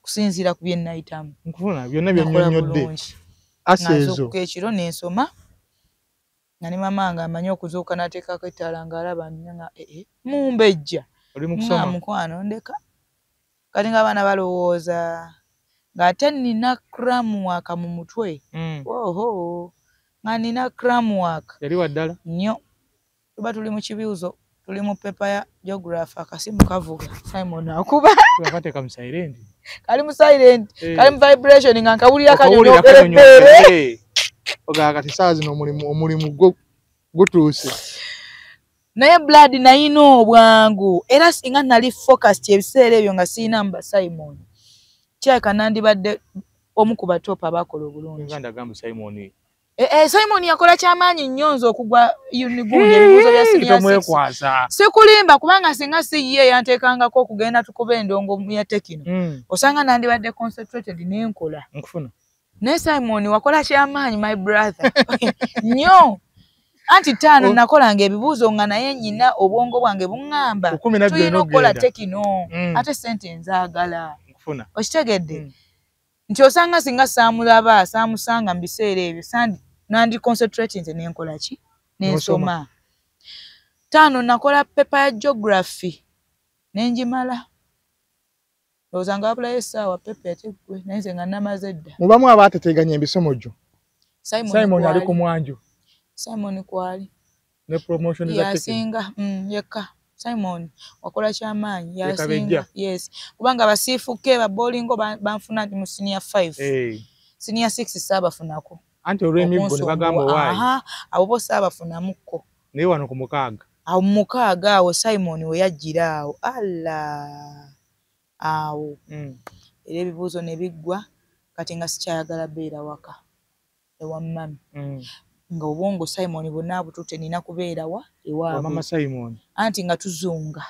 kusinziira ku bye nayitamu nkufuna byonna byennyonnyodde aseezo ekiro nensoma nga ne mama nga amanyi okuzuuka n'ateekako ettaala ng'alaba nga mumbejja oli mu kusoma mukwano ndeka kati ng'abaana balowooza ng'ate nina cramwork mu mutwe nga nina cramwork yali waddala nnyo tuba tuli mu kibuuzo tuli mu pepa ya geography akasimu kavuga Simon akuba tukateeka mu silent kali mu silent kali mu vibration nga nkawulira kanyonyo oga kati saa zino omulimu gutuuse naye blood nayina obwangu era singa nali focused ebiseera ebyo nga siina mba Simon kyaka nandibadde omu ku batop abakola obulungi nganda gamba Simon Simon yakola kyamaanyi nnyo nze okugwa unigundi ebibuuzo bya senior sikulimba kubanga singa si ye yanteekangako okugenda tukuba endongo ya Tekino osanga nandibadde concentrated nenkola nkufuna naye Simon wakola kyamaanyi my brother nnyo anti 5 nakolanga ebibuuzo nga naye nnyina obwongo bwange buŋŋamba tulina okukola Tekino ate sente nzaagala nkufuna okitegedde nti osanga singa saamulaba saamusanga mu biseera ebyo nandi concentrate nze nenkola ki nensoma 5 nakola pepa ya geography nenjimala lowooza wabulayo essaawa pepa yateggwe naye nze nga namaze dda mubamu abaateteganya emisomo gyo Simon ali ku mwanju Simon kwali ne promotion yasinga yekka Simon wakola kyamaanyi yasinga yes kubanga basiifuke babolingo banfuna mu senior 5 senior 6 saabafunako anti olw'emiggo ne bagamba waayi abo bo saabafunamukko naye wano ku mukaaga awo mukaaga awo Simon we yajjira awo awo era ebibuuzo ne biggwa kati nga sikyayagala beera waka ewa mami nga obwongo Simon bonna bututte nina kubeera wa ewaabwe mama Simon anti nga tuzunga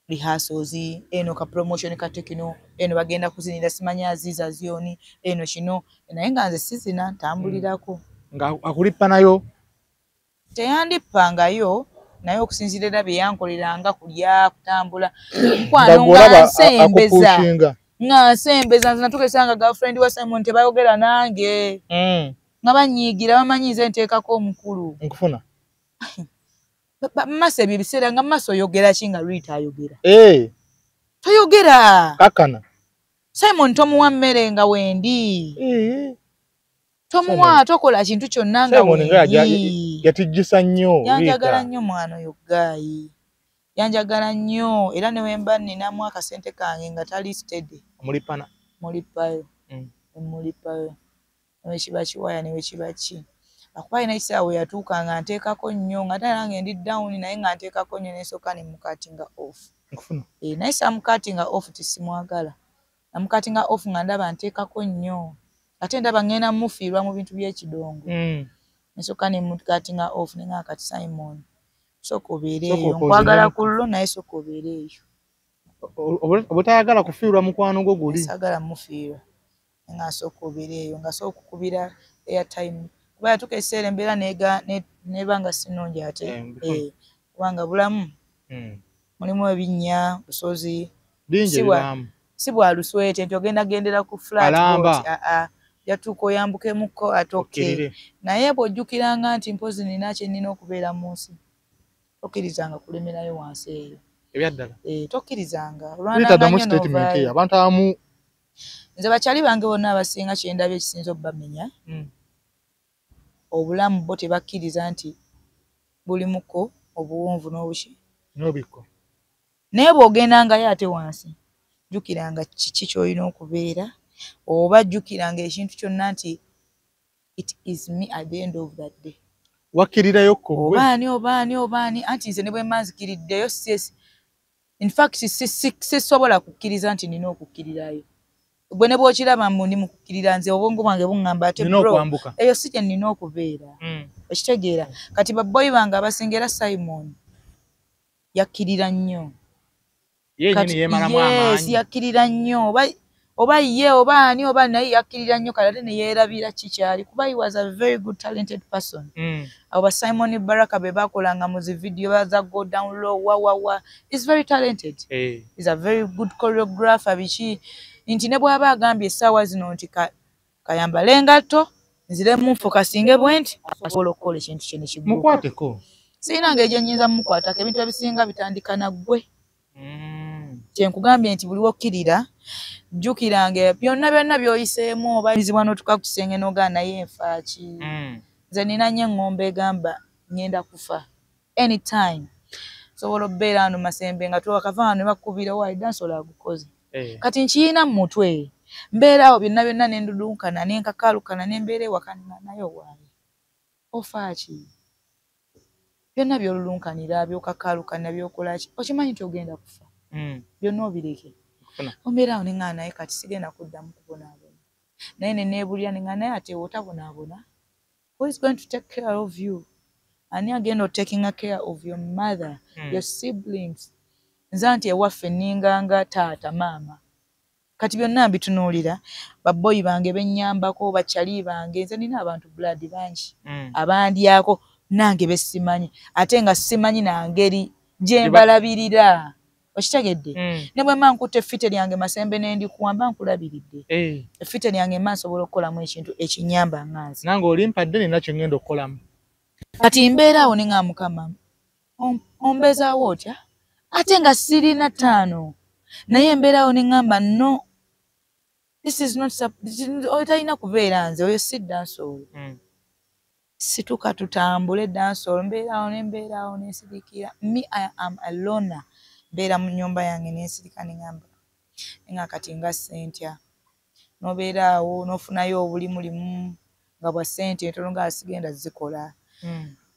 rehearsals eno ka promotion ka Tekino eno bagenda kuzinira simanya Aziza Zioni eno kino naye nga nze sizina ntambulirako nga akulipa nayo teyandipangayo naye okusinzirira bye yankoleranga kulya kutambula nkwano nga nsembeza nze natukesanga girlfriend wa Simon tebayogera nange nga banyiigira bamanyize nteekako omukulu nkufuna Maso ebyo biseera nga Maso oyogera ki nga Rita ayogera toyogera kakana Simon tomuwa mmere nga wendi tomuwa tokola kintu kyonna nga wendi yatijjisa nnyo yanjagala nnyo mwana oyo gaayi yanjagala nnyo era ne wemba nninamu akasente kange nga tali steady mulipayo newekiba kiwaya newekiba ki akuba alina ekisaawe yatuuka nga nteekako nnyo nga tala nange ndi down naye nga nteekako nnyo nesooka nemukatinga off naye samukatinga off tisimwagala namukatinga off nga ndaba nteekako nnyo ate ndaba ngenda mufiirwa mu bintu by'ekidongo nesooka nemukatinga off nenga kati Simon sooka obeere eyo nkwagala ku llo naye sooka obeere eyo obutayagala kufiirwa mukwano gwo guli sagala mufiirwa nga sooka obeere eyo nga sooka okukubira airtime kuba yatuuka ekiseera embeera nebanga sinungi ate kubanga bulamu mulimu ebinnya busozi si bwa luswete nti ogenda gendera ku flat yatuuka oyambukemuko ate naye bw'ojjukiranga nti mpozi nina kye nnina okubeera mu nsi tokkirizanga kulemerayo wansi eyo ebyaddala tokkirizanga abantu abamu nze bakyali bange bonna abasinga kyendabye ekisinza obbamenya obulamu bo tebakkiriza nti bulimuko obuwonvu n'obuki n'obikko naye bw'ogendangayo ate wansi jjukiranga kiki ky'olina okubeera oba jjukiranga ekintu kyonna nti it is me at the end of that day wakkirirayo ko obaani anti nze ne bwe mmanzikiriddeyo in fact sisobola kukkiriza nti nina okukkirirayo gwe ne bw'okiraba ndi mu kukkirira nze obwongo bwange buŋŋamba ate eyo si gye nina okubeera okitegeera kati babboyi bange abasinga era Simon yakkirira nnyo yakkirira nnyo oba ye oba ani oba naye yakkirira nnyo kale ate ne yeerabira kikyali kuba he was a very good talented person abo ba Simon Baraka be bakolanga mu zi video baza go down low wa is very talented is a very good choreographer biki nti ne bw'aba agambye essaawa zino nti kayambale engatto nziremu fokasinge bwenti asobola okukola ekintu kye mukwateko sirina ngeri gye nnyinza mukwatako ebintu ebisinga bitandika naggwe kyenkugambye nti buli wokkirira jjukiranga byonna by'oyiseemu oba bizibwa n'otuka ku kisenge n'ogaa naye enfaaki nze nina nnyo eŋŋombe egamba ngenda kufa anytime sobola okubeera wano Masembe nga twakava wano ne bakukubira waali dansola agukoze kati nkiyina mu mutwe mbeera awo byonna ne ndudunkana ne nkakaalukana ne mbeera ewaka nayo waali ofaaki byonna by'olulunkanira by'okakaalukanira by'okola ki okimanyi nti ogenda kufa byonna obireke ombeera awo ne ŋŋaa naye kati sigenda kuddamu kubonaabona naye ne neebulira ne ŋŋaa naye ate otabonaabona who is going to take care of you ani agenda taking care of your mother your siblings nze nti ewaffe nninganga taata maama kati byonna mbitunuulira babboyi bange bennyambako bakyali bange nze nina abantu blood bangi abandyako nange besimanyi ate nga simanyi nangeri gye mbalabirira okitegedde ne bwe mba nkutte effite lyange Masembe ne ndikuwamba nkulabiridde effite lyange mba nsobola okukolamu ekintu ekinyamba nganze nange olimpadde nina kye ngenda okukolamu kati mbeera awo ne nga Mukama ombezaawo otya ate nga sirina ttaano naye mbeera awo ne ŋŋamba no this is not otalina kubeera nze oyo si dansoolo situka tutambule dansoolo mbeeraawo ne mbeeraawo nensirikira me I am a loner mbeera mu nnyumba yange nensirika ne ŋŋamba nga kati nga ssentya n'obeeraawo n'ofunayo obulimulimu nga bwa ssente entono nga sigenda zikola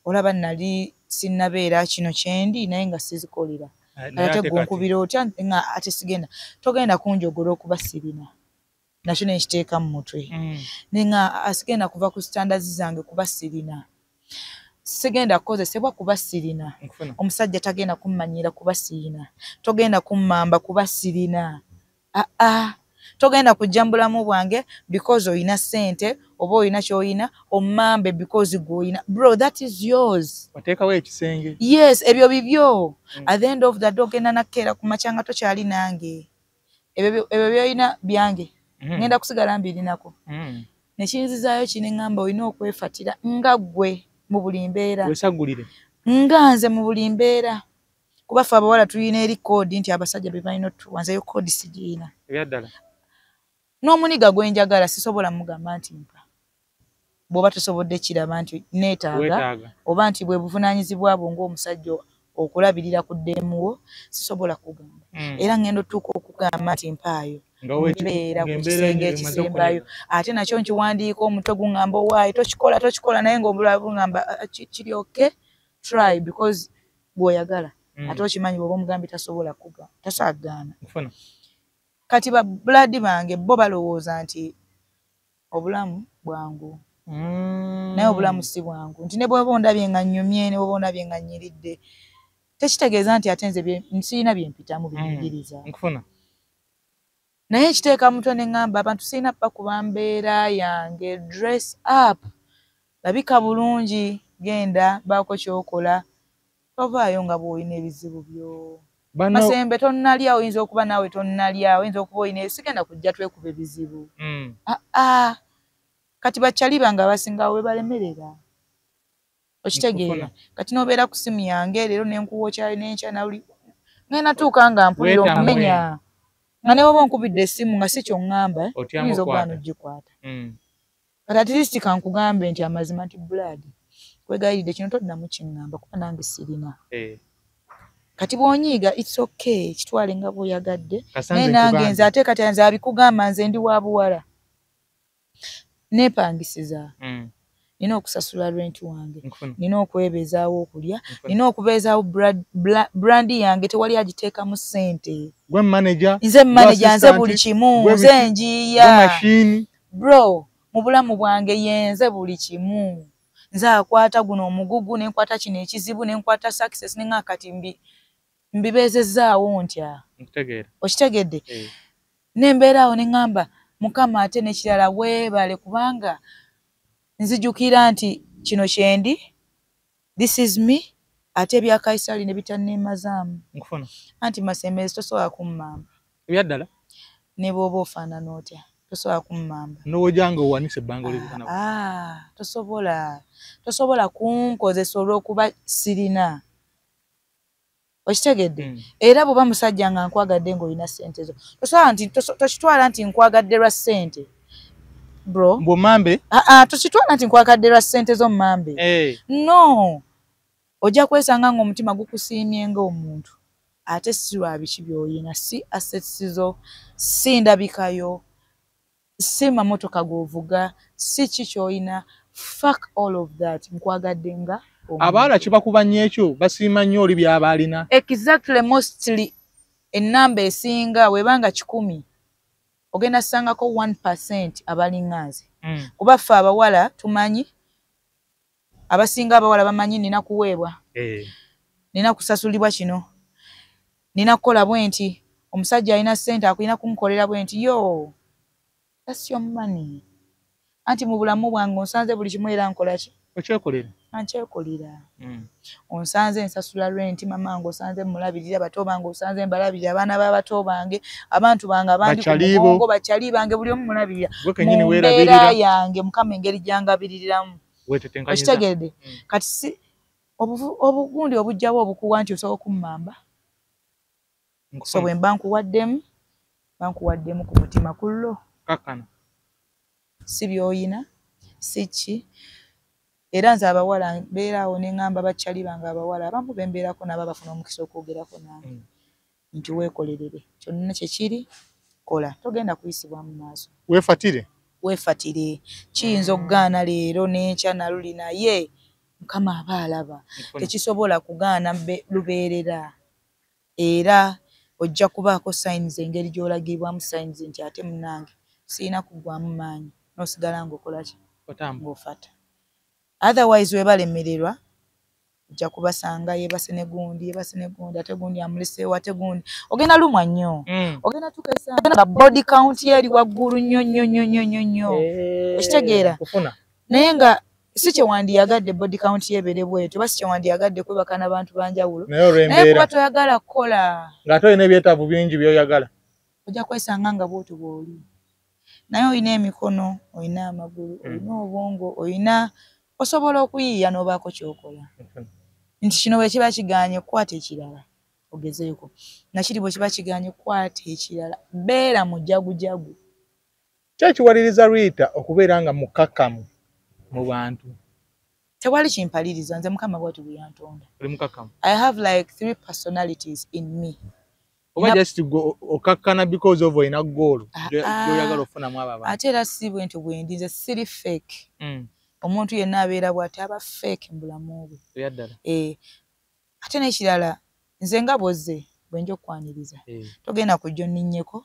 olaba nali sinnabeera kino kyendi naye nga sizikolera ate gwonkubira otya nga ate sigenda togenda kunjogora okuba sirina nakyo nekiteeka mu mutwe nenga asigenda kuva ku standards zange kuba sirina sigenda kukozesebwa kuba sirina. Omusajja tagenda kummanyira kuba sirina. Togenda kummamba kuba sirina. Togenda kujja mu bulamu bwange because oyina ssente oba oyina ky'oyina ommambe because gw'oyina. Bro, that is yours. Wateekawo ekisenge. Yes, ebyo bibyo. At the end of the day ogenda nakkeera ku makya nga tokyali nange. Ebyo by'oyina byange. Ngenda kusigala mbirinako. Nekinzizaayo kino ngamba olina okwefatira nga ggwe mu buli mbeera. Weesagulire. Nga nze mu buli mbeera. Kuba ffe abawala tulina eri koodi nti abasajja be balina otuwanzayo koodi sigirina. Ebyaddala. N'omuniga gwe njagala sisobola mugamba nti mpa. Bw'oba tosobodde kiraba nti neetaaga oba nti bwe buvunaanyizibwa bwo ng'omusajja okulabirira ku ddeemuwo sisobola kugamba. Era ngenda otuuka okugamba nti mpaayo. Mbeera ku kisenge ekisembayo. Ate nakyo nkiwandiika omutwe guŋŋamba owaayi tokikola naye ng'obulala buŋŋamba kiri okay try because bw'oyagala. Ate okimanyi bw'oba omugambi tasobola kugamba tasaagaana. Kati ba blood bange bo balowooza nti obulamu bwangu. Naye obulamu si bwangu. Nti ne bw'oba ondabye nga nnyumye ne bw'oba ondabye nga nnyiridde tekitegeeza nti ate nze sirina bye mpitamu binyigiriza. Naye ekiteeka mutwe ne ngamba abantu sirina bakuba mbeera yange dress up. Labika bulungi genda baako ky'okola. Tovaayo nga bw'olina ebizibu byo. Masembe tonnalya oyinza okuba naawe tonnalya oyinza okuba olina sigenda kujja twekuba ebizibu. Kati bakyali bange abasingawo we balemerera. Okitegeera. Kati n'obeera ku simu yange leero ne nkuwookya n'enkya nawuli ngenda tuuka nga mpulira okumenya. Nga ne bw'oba onkubidde essimu nga si ky'oŋŋamba oyinza okuba n'ogikwata. Kati at least kankugambe nti amazima nti blood kwegayiridde kino toddamu kiŋŋamba kuba nange sirina. Kati bw'onyiiga it's okay kitwale nga bw'oyagadde. Naye nange nze ate kati nze abikugamba nze ndi wa buwala. Neepangisiza. Nina okusasula rent wange. Nina okwebezaawo okulya. Nina okubeezaawo brandi yange tewali agiteekamu ssente. Gwe manager. Nze manager nze buli kimu. Nze njiya. Bro, mu bulamu bwange yenze buli kimu. Nze akwata guno omugugu ne nkwata kino ekizibu ne nkwata success ne nga kati mbibeezezaawo ntya. Okitegedde? Nembeeraawo ne ngamba Mukama ate n'ekirala weebale kubanga nzijukira nti kino kyendi this is me ate ebya Kaisali ne bitanneemazaamu. Anti Masembezi tosobola kummamba. Ebyaddala? Ne bw'oba ofaanana otya tosobola kummamba. N'ojanga owanise ebbanga olibikana. Tosobola kunkozesa olw'okuba sirina. Okitegedde? Era bw'oba musajja nga nkwagadde ng'olina ssente zo tokitwala nti nkwagadde lwa ssente. Bro. Mbomambe? Tokitwala nti nkwagadde lwa ssente zo mmambe. No. Ojja kwesanga ng'omutima gukusiimye ng'omuntu. Ate si lwa biki by'oyina, si assets zo, si ndabikayo, si mamotoka g'ovuga, si ki ky'oyina. Fuck all of that. Nkwagadde nga abawala kibakuba nnyo ekyo basiima nnyo oli byaba alina. Exactly, mostly ennamba esinga webanga 100 ogenda ssangako 1% abalinganze. Kuba ffe abawala tumanyi abasinga abawala bamanyi nina kuweebwa. Nina kusasulibwa kino. Nina kukola bwenti. Omusajja alina ssente akulina kumukolera bwenti. Yo, that's your money. Anti mu bulamu bwange onsanze buli kimu era nkola ki? Okyekolera? Nkyekolera. Onsanze nsasula rent mamange osanze mulabirira bato bange osanze mbalabirira abaana b'abato bange abantu bange abandi ku mugongo bakyali bange buli omu mulabirira. Mu mbeera yange Mukama engeri gyangabiriramu. Okitegedde? Kati si obugundi obujjawo obukuwa nti osobola okummamba. So bwe mba nkuwaddemu ku mutima kullo. Kakkana. Si by'oyina si ki. Era nze abawala mbeeraawo ne ngamba bakyali bange abawala abamu bembeerako nabo bafuna omukisa okwogerako nange nti weekolerere kyonna kye kiri kola togenda kuyisibwa mu maaso. Weefatire. Kiyinza okugaana leero n'enkya naluli naye Mukama aba alaba. Tekisobola kugaana lubeerera. Era ojja kubaako signs engeri gy'olagibwamu signs nti ate munnange sirina kuggwamu maanyi n'osigala ng'okola ki? Ng'ofata. Otherwise we balemererwa ojja kubasanga yebase ne gundi ate gundi amuliseewo ate gundi ogenda lumwa nnyo ogenda tukesanga body count ye eri waggulu nnyo ekitegeera naye nga si kyewandiyagadde body count yebeere bwetyo oba si kyewandiyagadde kwebaka n'abantu banjawulo naye kuba toyagala kukola ng'ate olina ebyetaavu bingi byoyagala ojja kwesanga nga bwotyo bw'oli naye olina emikono olina amagulu olina obwongo olina osobola okuyiiya n'obaako kyokola nti kino bwe kiba kiganye kwata ekirala ogezeeko nakiri bwe kiba kiganye kwata ekirala beera mujagujagu kyekiwaliriza Rita okubeera nga mukakamu mu bantu tewali kimpaliriza nze mukama bwatu bwe yantonda oli mukakamu I have like 3 personalities in me oba just okakkana because of olina goal gyoyagala okufunamu abo abantu ate era si bwe nti bwe ndi nze siri fake omuntu yenna abeera bw'ati aba fake mu bulamu bwe ate n'ekirala nze nga bwozze bwe nja okukwaniriza togenda kujja onninnyeko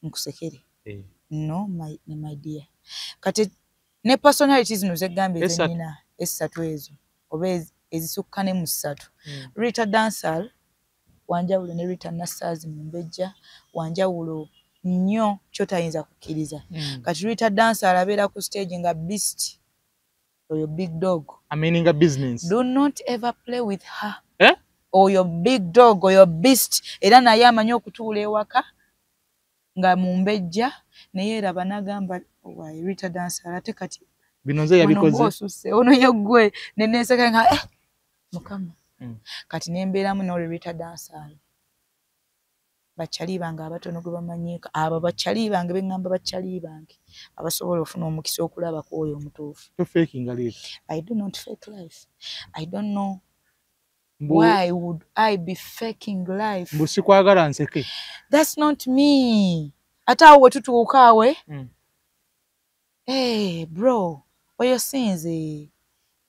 nkusekere no my dear kati ne personality zino zeggambye zennyina essatu ezo oba ezisukka ne mu ssatu Rita Dansal wanjawulo ne Rita Nassaazi Mumbejja wanjawulo nnyo kyotayinza kukkiriza kati Rita Dansal abeera ku stage nga beast or your big dog meaning a business do not ever play with her or your big dog or your beast era naye amanyi okutuula ewaka nga Mumbejja naye era banagamba why Rita Dansal ate kati bino nze yabikoze ono yeggwe neneeseka nga mukama kati nembeeramu n'olwo Rita Dansal bakyali bange abatono gwe bamanyiika abo bakyali bange beŋŋamba bakyali bange abasobola ofuna omukisa okulaba ku oyo omutuufu I do not fake life I don't know why would I be faking life mbusikwagala nseke that's not me ate awo we tutuuka awe bro oyo sinze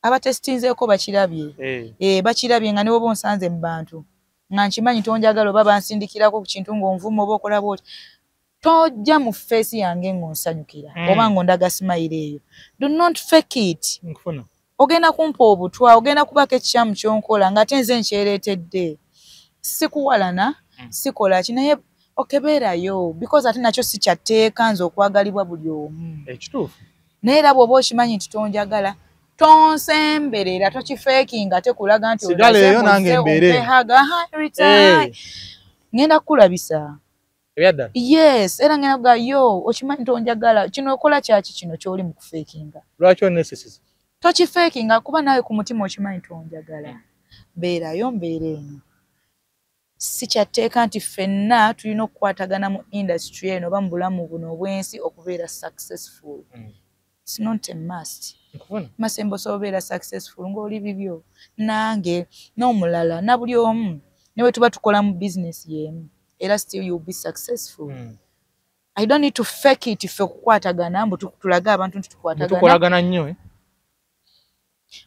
abatestinzeeko bakirabye bakirabye nga niwo bonsanze mu bantu nga nkimanyi tonjagala oba bansindikirako ku kintu ng'onvuma oba okola bwoti tojja mu feesi yange ng'onsanyukira oba ng'ondaga simayiro eyo do not fake it ogenda kumpa obutwa ogenda kubako ekikyamu kyonkola ng'ate nze nkyereetedde sikuwalana sikola ki naye okebeerayo because ate nakyo si kyatteeka nze okwagalibwa buli omu ekituufu naye era bw'oba okimanyi nti tonjagala tonsemberera tokifeekinga tekulaga nti sigaleeyo nange mbeere ngenda kukulabisa ebyaddala yes era ngenda kuga yo okimanyi tonjagala kino okola kyaki kino kyoli mu kufeekinga lwaki onesisiza tokifeekinga kuba nawe ku mutima okimanyi tonjagala beerayo mbeera eno si kyatteeka nti ffenna tulina okukwatagana mu industry eno oba mu bulamu buno obw'ensi okubeera successful it's not a must Masembo osobola successful ng'oli bibyo nange n'omulala na buli omu ne bwe tuba tukola mu business y'emu era still you'll be successful I don't need to fake it ffe okukwatagana mbu tulaga abantu nti tukolagana nnyo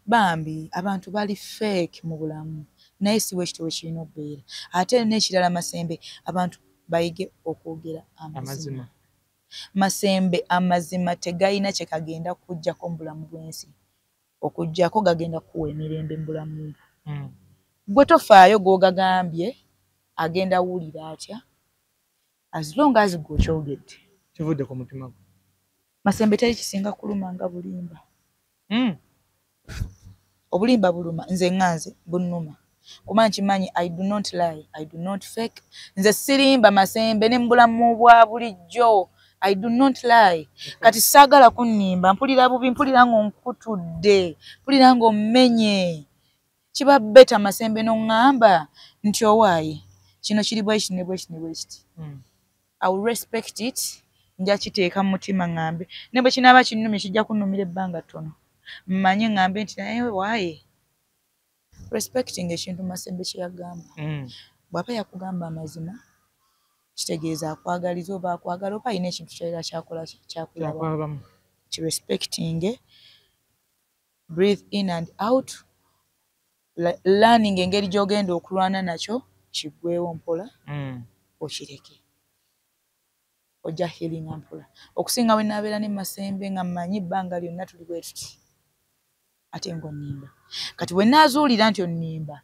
bambi abantu bali fake mu bulamu naye si bwe kityo kirina okubeera ate n'ekirala Masembe abantu bayige okwogera amazima Masembe amazima tegayina kye kagenda kujjako mu bulamu bw'ensi okujjako gagenda kuwa emirembe mu bulamu gwe tofaayo gw'ogagambye agenda wulira atya as long as gwe okyogedde kivudde ku mutima gwe Masembe teri kisinga kuluma nga bulimba obulimba buluma nze nganze bunnuma kuba nkimanyi I do not lie I do not fake nze sirimba Masembe ne mu bulamu bwa bulijjo I do not lie kati saagala kunnimba mpulira bubi mpulira ng'onkutudde mpulira ng'ommenye kiba beta Masembe n'oŋŋamba nti owaaye kino kiri bwe kiti ne bwe kiti ne bwe kiti I will respect it nja kiteeka mu mutima ŋŋambe ne bwe kinaaba kinnumye kijja kunnumira ebbanga ttono mmanye ŋŋambe nti naye waaye respecting ekintu Masembe kye yagamba bw'aba yakugamba amazima kitegeeza akwagaliza oba akwagala oba alina ekintu kyalira kyakulaba kirespecting breathe in and out learning engeri gy'ogenda okulwana nakyo kiggweewo mpola okireke ojja healing mpola okusinga bwe naabeera ne Masembe nga mmanyi ebbanga lyonna tuli bwe tuti ate ng'onnimba. Kati bwe nnaazuulira nti onnimba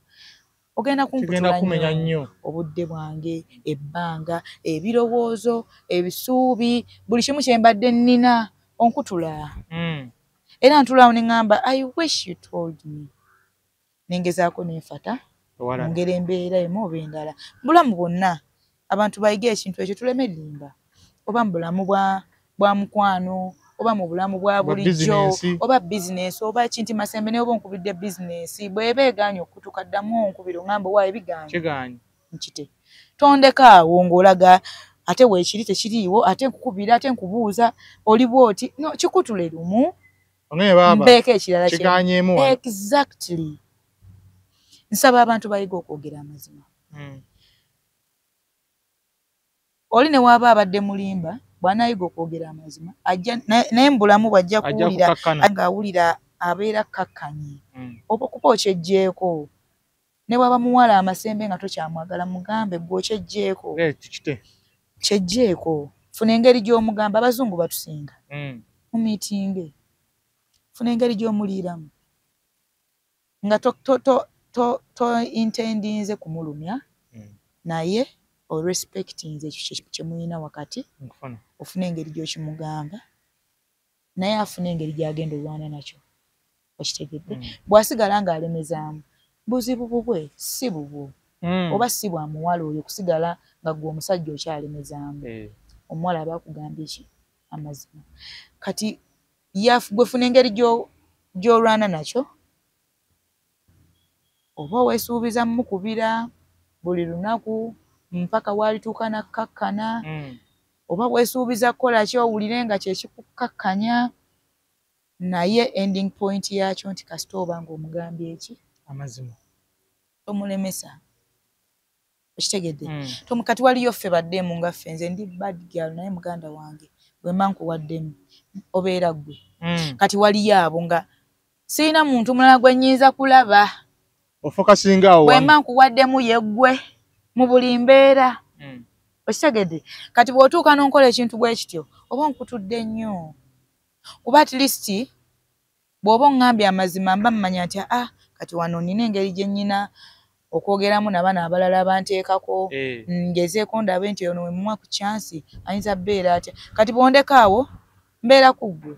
ogenda kumputula nnyo obudde bwange, ebbanga, ebirowoozo, ebisuubi, buli kimu kye mbadde nnina onkutula. Era ntulaawo ne ŋŋamba I wish you told me. Nengezaako nenfata mu ngeri embeera emu oba endala. Bulamu bwonna abantu bayige ekintu ekyo tuleme limba. Oba mu bulamu bwa mukwano, oba mu bulamu bwa bulijjo, oba bizinesi, oba ekinti Masembe ne oba onkubidde bizinesi, bw'eba egaanye okutuuka ddamu onkubira oŋŋamba waayo bigaanye. Nkite. Tondeka awo ng'olaga ate weekiri tekiriiwo, ate nkukubira, ate nkubuuza, oli bw'oti. No, kikutule lumu. Mbeeko ekirala kigaanyeemu. Exactly. Nsaba abantu bayiga okwogera amazima. Oli ne waaba abadde mulimba bw'anaayiga okwogera amazima naye mu bulamu bw'ajja kuwulira ng'awulira abeera kakkanye oba okuba okyeggyeko. Ne bw'aba muwala Amasembe nga tokyamwagala mugambe gwe okyeggyeko. Kyeggyeko. Funa engeri gy'omugamba. Abazungu batusinga. Mu miitinge. Funa engeri gy'omuliiramu. Nga to intendinze kumulumya naye respectinze ekyo kye muyina wakati. Ofuna engeri gy'okimugamba naye afuna engeri gy'agenda olwana nakyo. Okitegedde? Bw'asigala ng'alemezaamu buzibu bubwe si bubwo. Oba si bwa muwala oyo kusigala nga gwe omusajja okyalemezaamu. Omuwala aba akugambye ki? Amazima. Kati gwe funa engeri gy'olwana nakyo. Oba weesuubiza mukubira buli lunaku mpaka waalituuka nakkakkana, oba weesuubiza kukola ki owulire nga kye kikukkakkanya, naye ending point yakyo nti kasita oba ng'omugambye eki? Amazima. Tomulemesa. Okitegedde? Kati waliyo ffe baddemu nga ffe, nze ndi bad girl naye muganda wange bwe mba nkuwaddemu obeera ggwe. Kati waliyo abo nga sirina muntu mulala gwe nnyinza kulaba. Ofokasinga awo. Bwe mba nkuwaddemu yeggwe mu buli mbeera. Okitegedde? Kati bw'otuuka n'onkola ekintu bwe kityo oba nkutudde nnyo. Kuba at least bw'oba oŋŋambye amazima mba mmanya nti kati wano nnina engeri gye nnyina okwogeramu n'abaana abalala banteekako. Ngezeeko ndabe nti ono we mumuwa ku chansi ayinza bbeera atya. Kati bw'ondeka awo mbeera ku ggwe.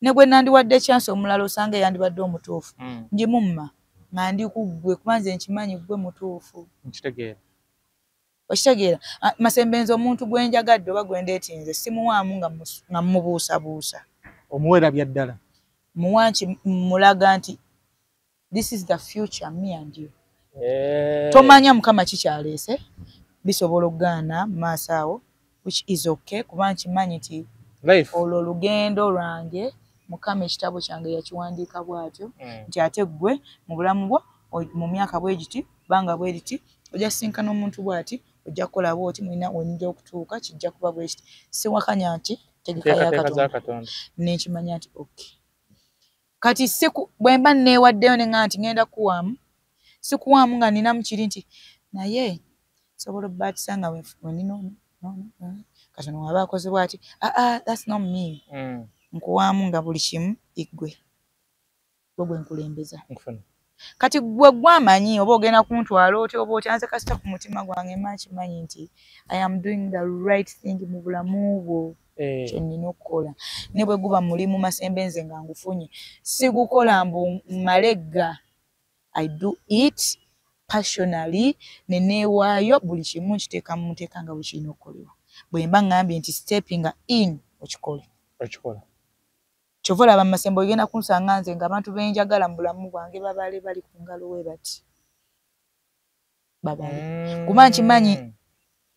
Ne gwe nandiwadde chansi omulala osanga yandibadde omutuufu. Ngimumma nga ndi ku ggwe kuba nze nkimanyi ggwe mutuufu. Nkitegeera. Okitegeera? Masembe nze omuntu gwe njagadde oba gwe ndeetinze simuwaamu nga mmubuusabuusa. Omuwerabya ddala. Muwanki mulaga nti this is the future me and you. Tomanya Mukama kikyaleese bisobola okugaana mu maaso awo which is okay kuba nkimanyi nti olwo olugendo lwange Mukama ekitabo kyange yakiwandiika bw'atyo nti ate ggwe mu bulamu bwo mu myaka bwe giti banga bwe riti ojja kusinkana omuntu bw'ati ojja kukola bw'oti mulina wenijja okutuuka kijja kuba bwe kiti. Siwakanya nti tegeka ya Katonda. Nenkimanya nti okay. Kati bwe mba neewaddeyo ne ŋŋamba nti ŋŋenda kuwaamu sikuwaamu nga ninamu kiri nti naye sobola obbaatisa nga wenina kati ono waba akoze bw'ati that's not me. Nkuwaamu nga buli kimu iggwe gwe nkulembeza. Kati gwe gwamanyi oba ogenda kuntwala otya oba otyanze kasita ku mutima gwange mma kimanyi nti I am doing the right thing mu bulamu bwo kye nnina okukola. Ne bwe guba mulimu Masembe nze nga ngufunye sigukola mbu malegga. I do it passionally ne neewaayo buli kimu nkiteeka mu nteeka nga bwe kirina okukolebwa. Bwe mba ŋŋambye nti stepping in okikola. Kyova olaba Masembe ogenda kunsanga nze nga abantu benjagala mu bulamu bwange babale bali ku ngalo we bati. Babale. Kuba nkimanyi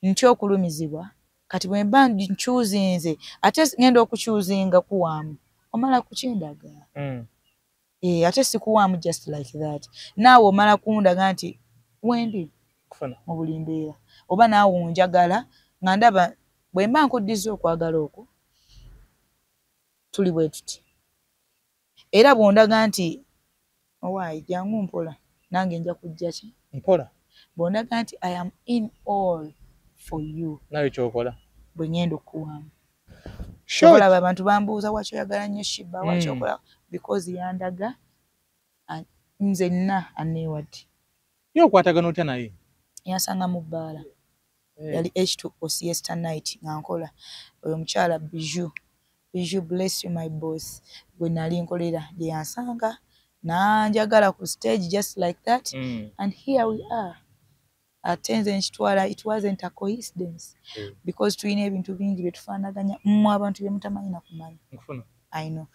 nkyokulumizibwa kati bwe mba nkyuzinze ate ngenda okukyuzinga kuwaamu omala kukindaga. Ate sikuwaamu just like that. Naawe omala kundaga nti wendi mu buli mbeera oba naawe onjagala nga ndaba bwe mba nkuddiza okwagala okwo tuli bwe tuti. Era bw'ondaga nti owaayi jangu mpola nange nja kujja ki mpola. Bw'ondaga nti I am in all for you. Nawe kyokola bwe ngenda okuwaamu. Olaba abantu bambuuza waki oyagala nnyo Shiba waki okola because yandaga nzenna aneewadi. Yo kwatagana otya naye? Yansanga mu bbaala. Yali H2 o siesta night nga nkola. Oyo mukyala Bijou. Bijou, bless you my boss. Gwe nali nkolera gye yansanga nanjagala ku stage just like that. And here we are. Atenze nchitwala, it wasn't a coincidence. Because tulina ebintu bingi bye tufaanaganya mu abantu bye mutamanyi na kumanya. I know.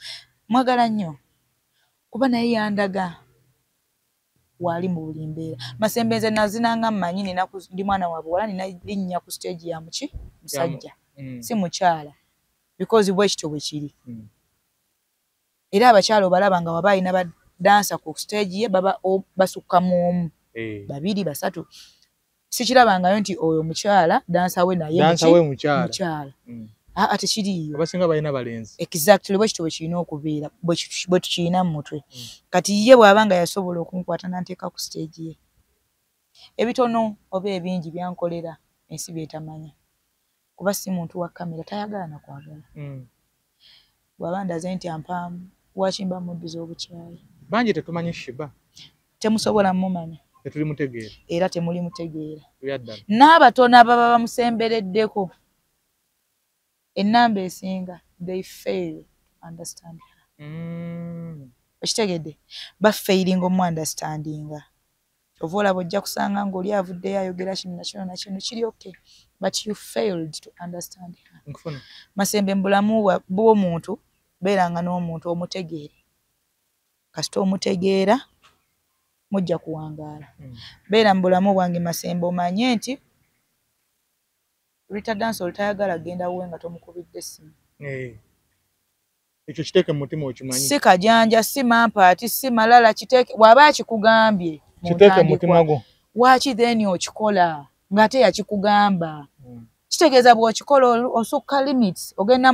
Mwagala nnyo. Kuba naye yandaga wali mu buli mbeera. Masembenze nazinanga mmanyi ndi mwana wa buwala nina linnya ku stage ya muki musajja. Si mukyala. Because bwekito bwe kiri. Era abakyala obalaba nga waba alina badansa ku stage ye baba basukka mu omu. Babiri basatu. Sikirabangayo nti oyo mukyala dansa we naye mukyala. Ate kiriyo. Abasinga balina balenzi. Exactly bwekito bwe kirina okubeera bwe tukirina mu mutwe. Kati ye bw'abanga yasobola okunkwata nanteeka ku stage ye. Ebitono oba ebingi byankolera ensi byetamanya. Kuba si muntu wa kamera tayagala na kwagala. Bw'aba ndaze nti ampaamu wakimba muddiza obukyayi. Bangi tetumanyi Shiba. Temusobola mumanya. Tetuli mutegeera. Era temuli mutegeera. Byaddala. N'abatono ababa bamusembereddeko. Ennamba esinga they fail to understand her. Okitegedde bafailinga omu understandinga. Kyova olaba ojja kusanga ng'oli avuddeyo ayogera kino na kino kiri okay but you failed to understand her. Masembe mu bulamu bw'omuntu beeranga n'omuntu omutegeere. Kasita omutegeera mujja kuwangaala. Beera mu bulamu bwange Masembe omanye nti Rita Dancehall tayagala genda wuwe nga tomukubidde essimu. Ekyo kiteeke mu mutima okimanyi. Si kajanja, si mampaati, si malala kiteeke waba akikugambye. Kiteeke mu mutima gwo. Waaki then okikola ng'ate yakikugamba. Kitegeeza bw'okikola osukka limits ogenda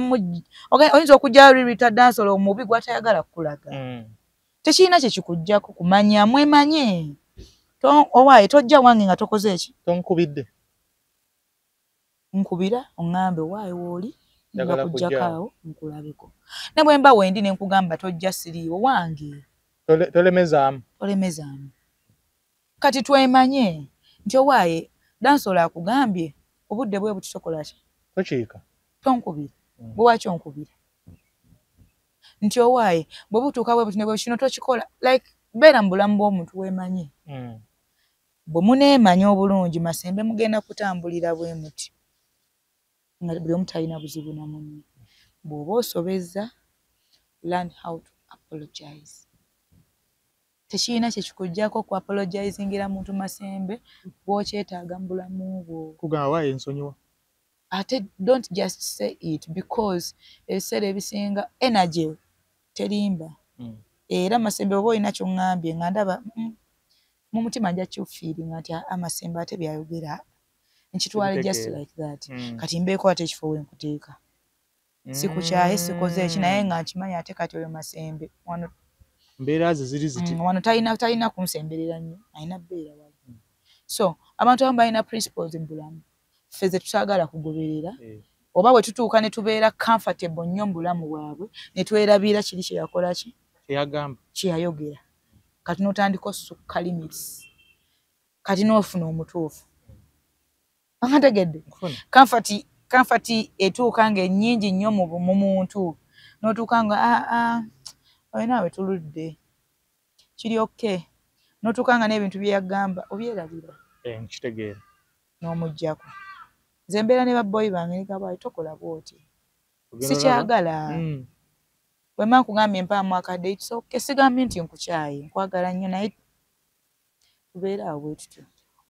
oyinza okujja Rita Dancehall omubi gw'atayagala kukulaga. Tekirina kye kikuggyako kumanya mwemanye. Owaaye tojja wange nga tokoze eki? Tonkubidde. Nkubira ongambe waaye wooli nga kujjakaawo nkulabeko. Ne bwe mba wendi ne nkugamba tojja siriiwo wange. Tolemezaamu. Tolemezaamu. Kati twemanye nti owaaye Dancehall akugambye obudde bwe buti tokola ki? Tokiika. Tonkubira. Bwe waki onkubira? Nti owaaye bwe butuuka bwe buti ne bwe kino tokikola like beera mu bulamu bw'omuntu weemanye. Bwe muneemanya obulungi Masembe mugenda kutambulira bwe muti. Nga buli omu talina buzibu na munne. Bw'oba osobezza learn how to apologize. Tekirina kye kikuggyako ku apologizingira muntu Masembe bw'okyetaaga mu bulamu bwo. Kugamba waaye nsonyiwa. Ate don't just say it because ebiseera ebisinga energy terimba. Era Masembe oba olina ky'oŋŋambye nga ndaba mu mutima nja kifiiringa nti Masembe ate byayogera nkitwale just like that. Kati mbeeko ate ekifo we nkuteeka. Sikukyaye sikoze eki naye nga nkimanya ate kati oyo Masembe wano mbeera ze ziri ziti. Wano talina kunsemberera nnyo alina bbeera wali. So abantu abamu balina principles mu bulamu ffe ze tutagala kugoberera oba bwe tutuuka ne tubeera comfortable nnyo mu bulamu bwabwe ne twerabira kiri kye yakola ki kyeyagamba kye yayogera. Kati n'otandika osukka limits. Kati n'ofuna omutuufu. Angategedde. Comfort etuuka ng'ennyingi nnyo mu muntu. N'otuuka nga oyo naawe tuludde. Kiri okay. N'otuuka nga n'ebintu bye yagamba obyerabira. Nkitegeera. N'omuggyako. Nze mbeera ne babboyi bange ne gabaayi tokola bw'oti. Sikyagala. Bwe mba nkugambye mpaamu akadde it's okay. Sigambye nti nkukyaye nkwagala nnyo naye tubeera awo bwe tutyo.